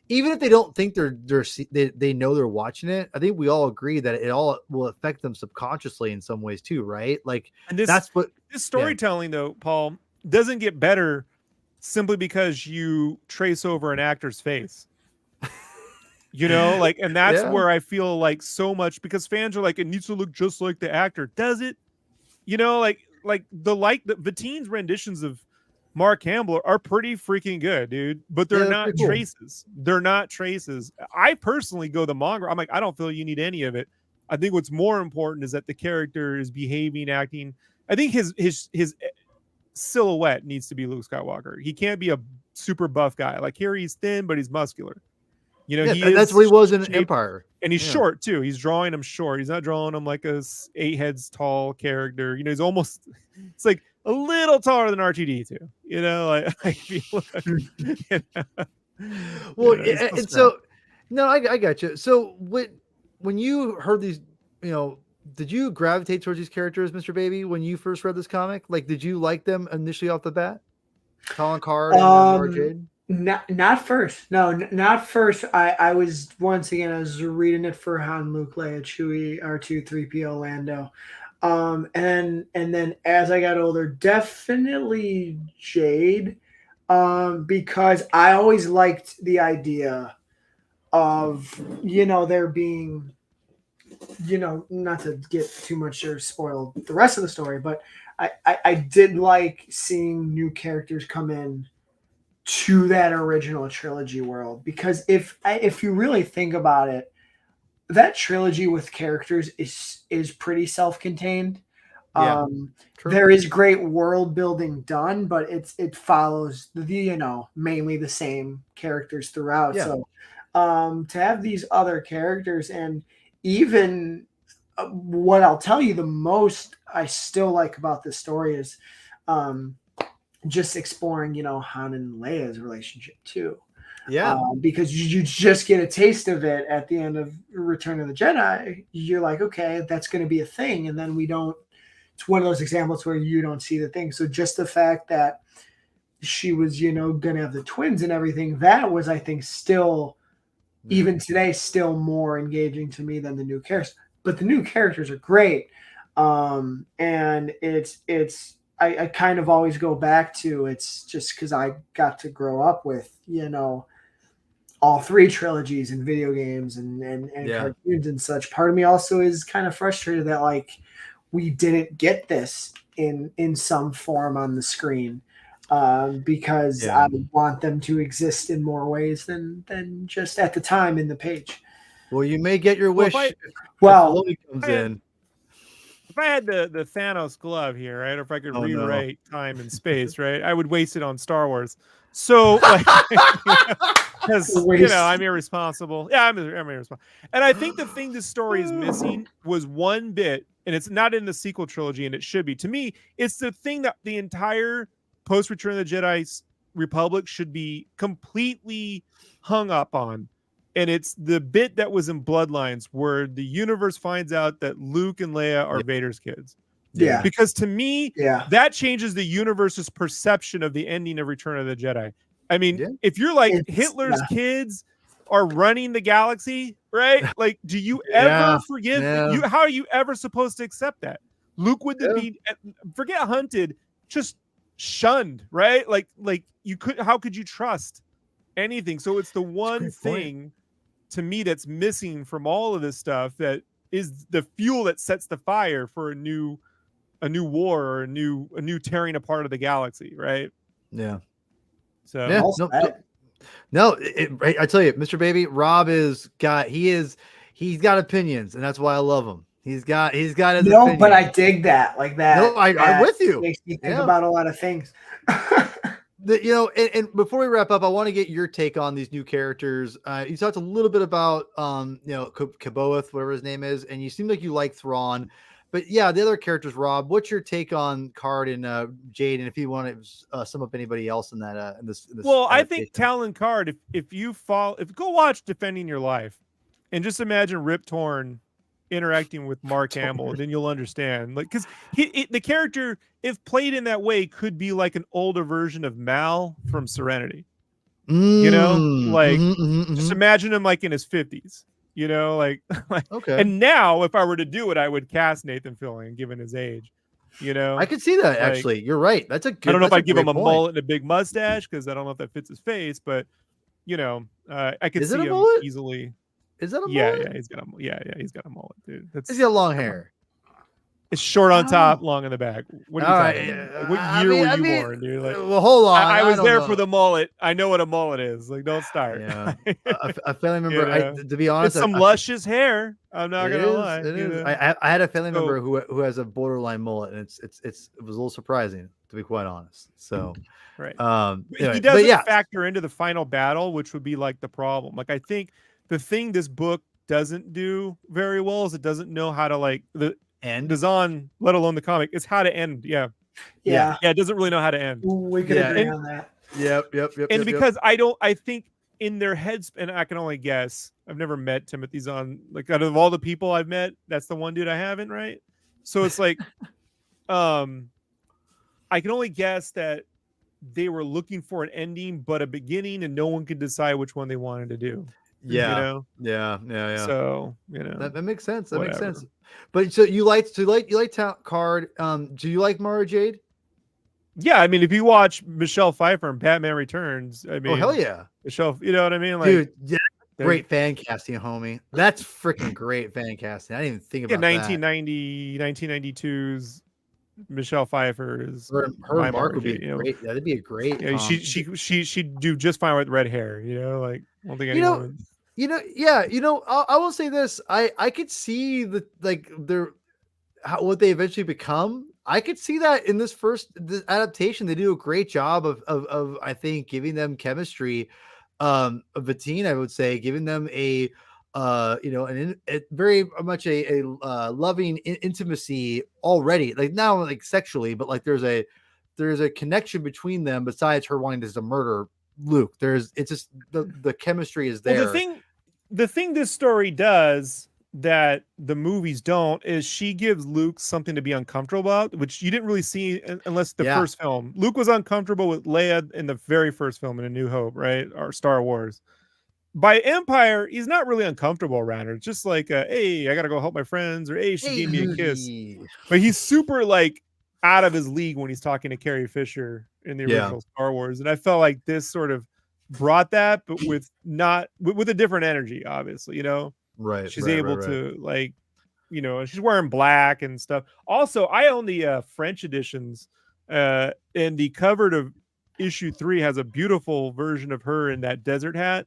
Even if they don't think they know they're watching it. I think we all agree that it all will affect them subconsciously in some ways too, right? Like And this storytelling though, Paul, doesn't get better simply because you trace over an actor's face. Like, and that's where I feel like so much, because fans are like, it needs to look just like the actor. Does it? Like the teens renditions of Mark Hamill are pretty freaking good, dude. But they're not traces. They're not traces. I personally go the manga. I'm like, I don't feel you need any of it. I think what's more important is that the character is behaving, acting. I think his silhouette needs to be Luke Skywalker. He can't be a super buff guy. Like here, he's thin, but he's muscular. That's what he was in Empire. And he's short too. He's drawing him short. He's not drawing him like a 8 heads tall character. He's almost, it's like a little taller than RTD too. I feel like, well, and so, no, I got you. So when you heard these, did you gravitate towards these characters, Mr. Baby, when you first read this comic? Like, did you like them initially off the bat? Colin Card and Mara Jade? Not first. No, not first. I was I was reading it for Han, Luke, Leia, Chewie, R2, 3PO, Lando. And then as I got older, definitely Jade. Because I always liked the idea of, there being, not to get too much or spoil the rest of the story, but I did like seeing new characters come in to that original trilogy world, because if you really think about it, that trilogy with characters is pretty self-contained. There is great world building done, but it follows mainly the same characters throughout. So to have these other characters, and even what I'll tell you the most I still like about this story is just exploring, Han and Leia's relationship too. Because you just get a taste of it at the end of Return of the Jedi. You're like, okay, that's going to be a thing. And then it's one of those examples where you don't see the thing. So just the fact that she was, going to have the twins and everything, that was, I think, still, even today, still more engaging to me than the new characters. But the new characters are great. And I kind of always go back to, it's just because I got to grow up with, all 3 trilogies and video games and cartoons and such. Part of me also is kind of frustrated that like we didn't get this in some form on the screen, because I want them to exist in more ways than just at the time in the page. Well, you may get your wish. Comes in. If I had the Thanos glove here, right, or if I could rewrite time and space, right, I would waste it on Star Wars. So, because I'm irresponsible. Yeah, I'm irresponsible. And I think the thing this story is missing was one bit, and it's not in the sequel trilogy, and it should be. To me, it's the thing that the entire post-Return of the Jedi Republic should be completely hung up on. And it's the bit that was in Bloodlines where the universe finds out that Luke and Leia are Vader's kids. Yeah. Because to me, that changes the universe's perception of the ending of Return of the Jedi. I mean, if you're like Hitler's kids are running the galaxy, right? Like, do you ever forgive? How are you ever supposed to accept that? Luke would be, forget hunted, just shunned, right? Like how could you trust anything? So it's the one thing to me that's missing from all of this stuff that is the fuel that sets the fire for a new war or a new tearing apart of the galaxy, right? Yeah. So I tell you, Mr. Baby, Rob he's got opinions, and that's why I love him. He's got his opinions. But I dig that, like that. No, I'm with you. Makes me think about a lot of things. And before we wrap up, I want to get your take on these new characters. You talked a little bit about, Kaboeth, whatever his name is, and you seem like you like Thrawn. But yeah, the other characters, Rob, what's your take on Card and Jade? And if you want to sum up anybody else in that, in this well, I think Talon Card, if you go watch Defending Your Life, and just imagine Rip Torn interacting with Mark Hamill, and then you'll understand. Like, because the character, if played in that way, could be like an older version of Mal from Serenity. You know, like just imagine him like in his 50s. You know, like Okay. And now, if I were to do it, I would cast Nathan Fillion, given his age. You know, I could see that, like, actually. You're right. That's a good. I don't know if that's I'd give him a point. mullet and a big mustache, because I don't know if that fits his face, but you know, I could Is it see a him mullet? easily. Is that a Yeah, mullet? he's got a mullet, dude. That's Is he a long hair? It's short on I top, don't long in the back. What are you All talking right. about? Like, what year were you born, dude? Like, Well, hold on. I was don't there know. for the mullet. I know what a mullet is. Like, don't start. Yeah. A family member. You know? To be honest, It's some luscious hair. I'm not it gonna is, lie. It you is. know? I had a family So- member who has a borderline mullet, and it was a little surprising, to be quite honest. So, Right. anyway, He doesn't but yeah, factor into the final battle, which would be like the problem. Like, I think the thing this book doesn't do very well is it doesn't know how to like the Zahn, let alone the comic, is how to end. Yeah, it doesn't really know how to end. We could agree on that. Yep. And because I think in their heads, and I can only guess, I've never met Timothy Zahn. Like, out of all the people I've met, that's the one dude I haven't, right? So it's like, I can only guess that they were looking for an ending, but a beginning, and no one could decide which one they wanted to do. Yeah. You know? Yeah. So, you know, that makes sense. That whatever. makes sense. But so you like Card. Do you like Mara Jade? Yeah, I mean, if you watch Michelle Pfeiffer in Batman Returns, I mean, Oh hell yeah, Michelle, you know what I mean? Like, dude, yeah, great fan casting, homie. That's freaking great fan casting. I didn't even think about that. 1992's Michelle Pfeiffer is her Mark would be great. That'd be a great. Yeah, she'd do just fine with red hair. You know, like I don't think anyone. I will say this. I could see what they eventually become. I could see that in this adaptation. They do a great job of I think giving them chemistry. Vatine, I would say, giving them a very much a loving intimacy already, like now, like sexually, but like there's a connection between them besides her wanting to murder Luke. It's just the chemistry is there. Well, the thing this story does that the movies don't is she gives Luke something to be uncomfortable about, which you didn't really see unless the first film. Luke was uncomfortable with Leia in the very first film in A New Hope, right? Or Star Wars. By Empire, he's not really uncomfortable around her. It's just like, hey, I gotta go help my friends, or hey, she gave me a kiss. But he's super like out of his league when he's talking to Carrie Fisher in the original Star Wars. And I felt like this sort of brought that, but with a different energy, obviously, you know. Right. She's able to, like, you know, she's wearing black and stuff. Also, I own the French editions, and the cover of issue 3 has a beautiful version of her in that desert hat.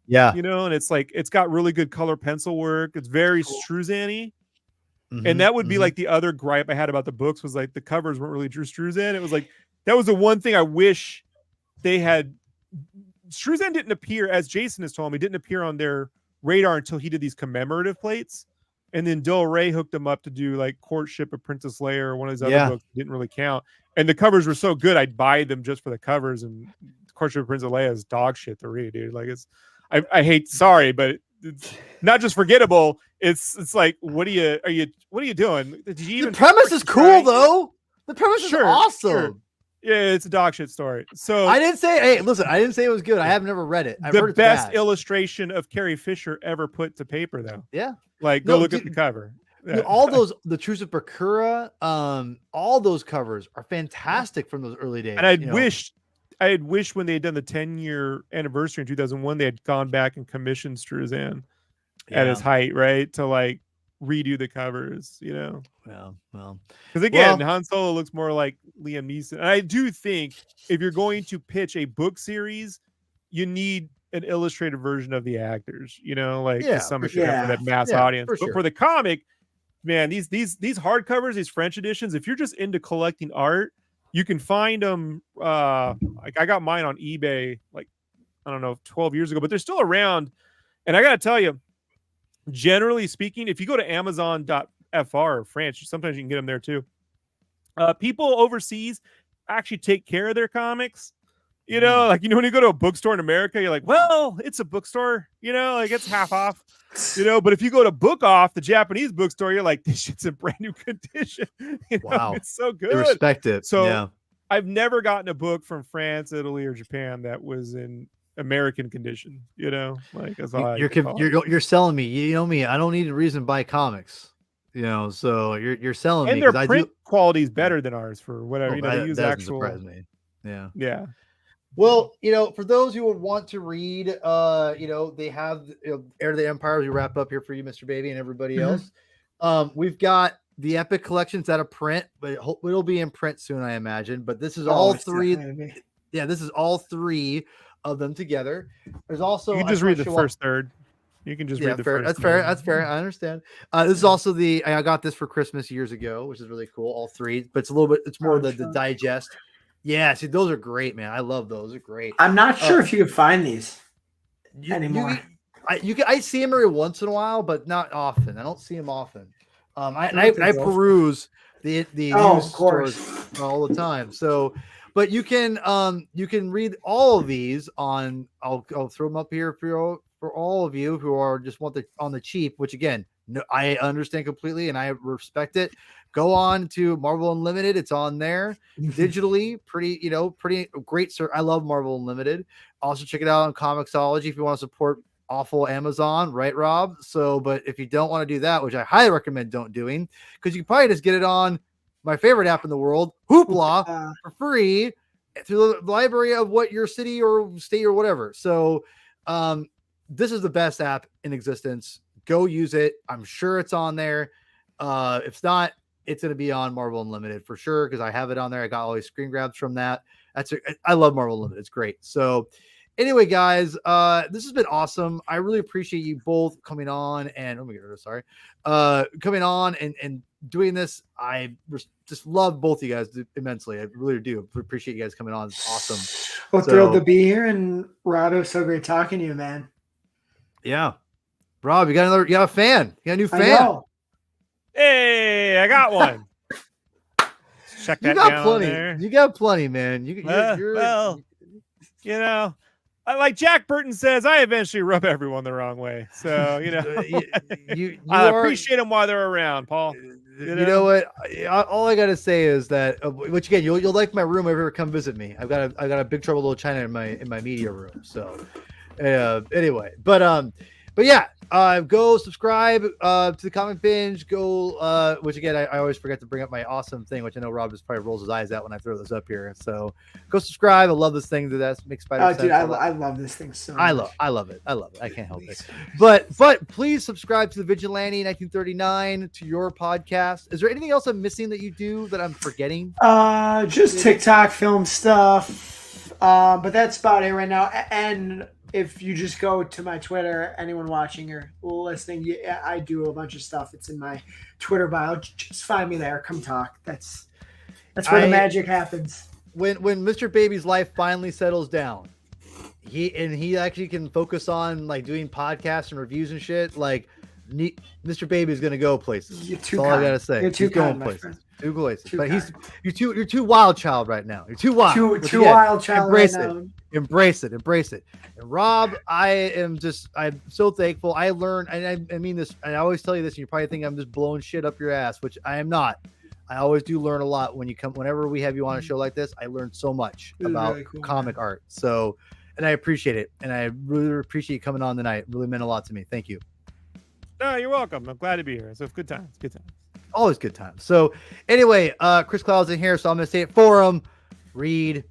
Yeah. You know, and it's like, it's got really good color pencil work. It's very Struzan-y. And that would be like the other gripe I had about the books was like the covers weren't really Drew Struzan. It was like, that was the one thing I wish they had. Struzan didn't appear, as Jason has told me, didn't appear on their radar until he did these commemorative plates. And then Del Rey hooked him up to do like Courtship of Princess Leia or one of his other books that didn't really count. And the covers were so good, I'd buy them just for the covers. And Courtship of Princess Leia is dog shit to read, dude. Like, it's, I hate, sorry, but it's not just forgettable. It's like, what are you doing? Did you even? The premise is cool though. The premise is awesome. Sure. Yeah, it's a dog shit story. So I didn't say, hey, listen, I didn't say it was good. I have never read it. I've heard it's best bad. illustration of Carrie Fisher ever put to paper, though. Yeah. Like, go look at the cover. Yeah. All those, the Truce of Bakura, all those covers are fantastic from those early days. And I had wished when they had done the 10-year anniversary in 2001, they had gone back and commissioned Struzan at his height, right? To like redo the covers, you know? Well, because again, Han Solo looks more like Liam Neeson. And I do think if you're going to pitch a book series, you need an illustrated version of the actors, you know, like to some extent for that mass audience. But for the comic, man, these hardcovers, these French editions, if you're just into collecting art, you can find them. Like I got mine on eBay, like, I don't know, 12 years ago, but they're still around. And I got to tell you, generally speaking, if you go to Amazon.fr or France, sometimes you can get them there too. People overseas actually take care of their comics. You know, like, when you go to a bookstore in America, you're like, well, it's a bookstore, like it's half off, but if you go to Book Off, the Japanese bookstore, you're like, this shit's in brand new condition. Wow. It's so good. They respect it. So yeah. I've never gotten a book from France, Italy, or Japan that was in American condition, like that's all you're selling me. You know me. I don't need a reason to buy comics. So you're selling and me. Their print quality is better than ours for whatever. They use actual. Surprise me. Yeah. Yeah. Well, for those who would want to read, they have Heir to the Empire. We wrap up here for you, Mr. Baby, and everybody else. We've got the Epic collections out of print, but it'll be in print soon, I imagine. But this is all three. Yeah, this is all three of them together. There's also you can just read the first third. You can just read the first. That's fair. That's fair. I understand. This is also I got this for Christmas years ago, which is really cool. All three, but it's a little bit. It's more the digest. Yeah, see, those are great, man. I love those. They're great. I'm not sure if you can find these anymore. I see them every once in a while, but not often. I don't see them often. I peruse the news stores all the time. So, but you can read all of these on. I'll throw them up here for all of you who are just want on the cheap. Which again, I understand completely and I respect it. Go on to Marvel Unlimited. It's on there digitally. Pretty great. Sir, I love Marvel Unlimited. Also check it out on Comixology if you want to support awful Amazon, right, Rob? So, but if you don't want to do that, which I highly recommend don't doing, because you can probably just get it on my favorite app in the world, Hoopla, for free through the library of what your city or state or whatever. So, this is the best app in existence. Go use it. I'm sure it's on there. If it's not, it's going to be on Marvel Unlimited for sure because I have it on there. I got all these screen grabs from that. I love Marvel Unlimited. It's great. So anyway, guys, this has been awesome. I really appreciate you both coming on and coming on and doing this. I just love both of you guys immensely. I really do appreciate you guys coming on. It's awesome. Well, thrilled to be here, and Rado, so great talking to you, man. Yeah, Rob, you got a fan. You got a new fan. Hey, I got one. Check that down plenty. there. You got plenty, man. Like Jack Burton says, I eventually rub everyone the wrong way. So, I appreciate them while they're around, Paul. You know what? All I got to say is that, which again, you'll like my room if you ever come visit me. I got a Big Trouble Little China in my media room. So, anyway, but yeah, go subscribe to the Comic Binge. Go, which again, I always forget to bring up my awesome thing, which I know Rob just probably rolls his eyes at when I throw this up here. So go subscribe. I love this thing. That makes Spider. Oh, dude, I love this thing so much. I love it. I can't help it. But please subscribe to the Vigilante 1939 to your podcast. Is there anything else I'm missing that you do that I'm forgetting? Just TikTok film stuff. But that's about it right now. And if you just go to my Twitter, anyone watching or listening, I do a bunch of stuff. It's in my Twitter bio. Just find me there. Come talk. That's where the magic happens. When Mr. Baby's life finally settles down, he actually can focus on like doing podcasts and reviews and shit. Like Mr. Baby's gonna go places. That's all I gotta say. You're going places. Two places. But you're too wild child right now. You're too wild. Too wild child. Embrace right it. now. Embrace it. And Rob, I'm so thankful. I learned, and I mean this, and I always tell you this, and you probably think I'm just blowing shit up your ass, which I am not. I always do learn a lot whenever we have you on a show like this. I learned so much about really cool, comic art. So, and I appreciate it. And I really appreciate you coming on tonight. It really meant a lot to me. Thank you. No, you're welcome. I'm glad to be here. So good times. Always good times. So anyway, Chris Cloud's in here, so I'm going to say it for him. Read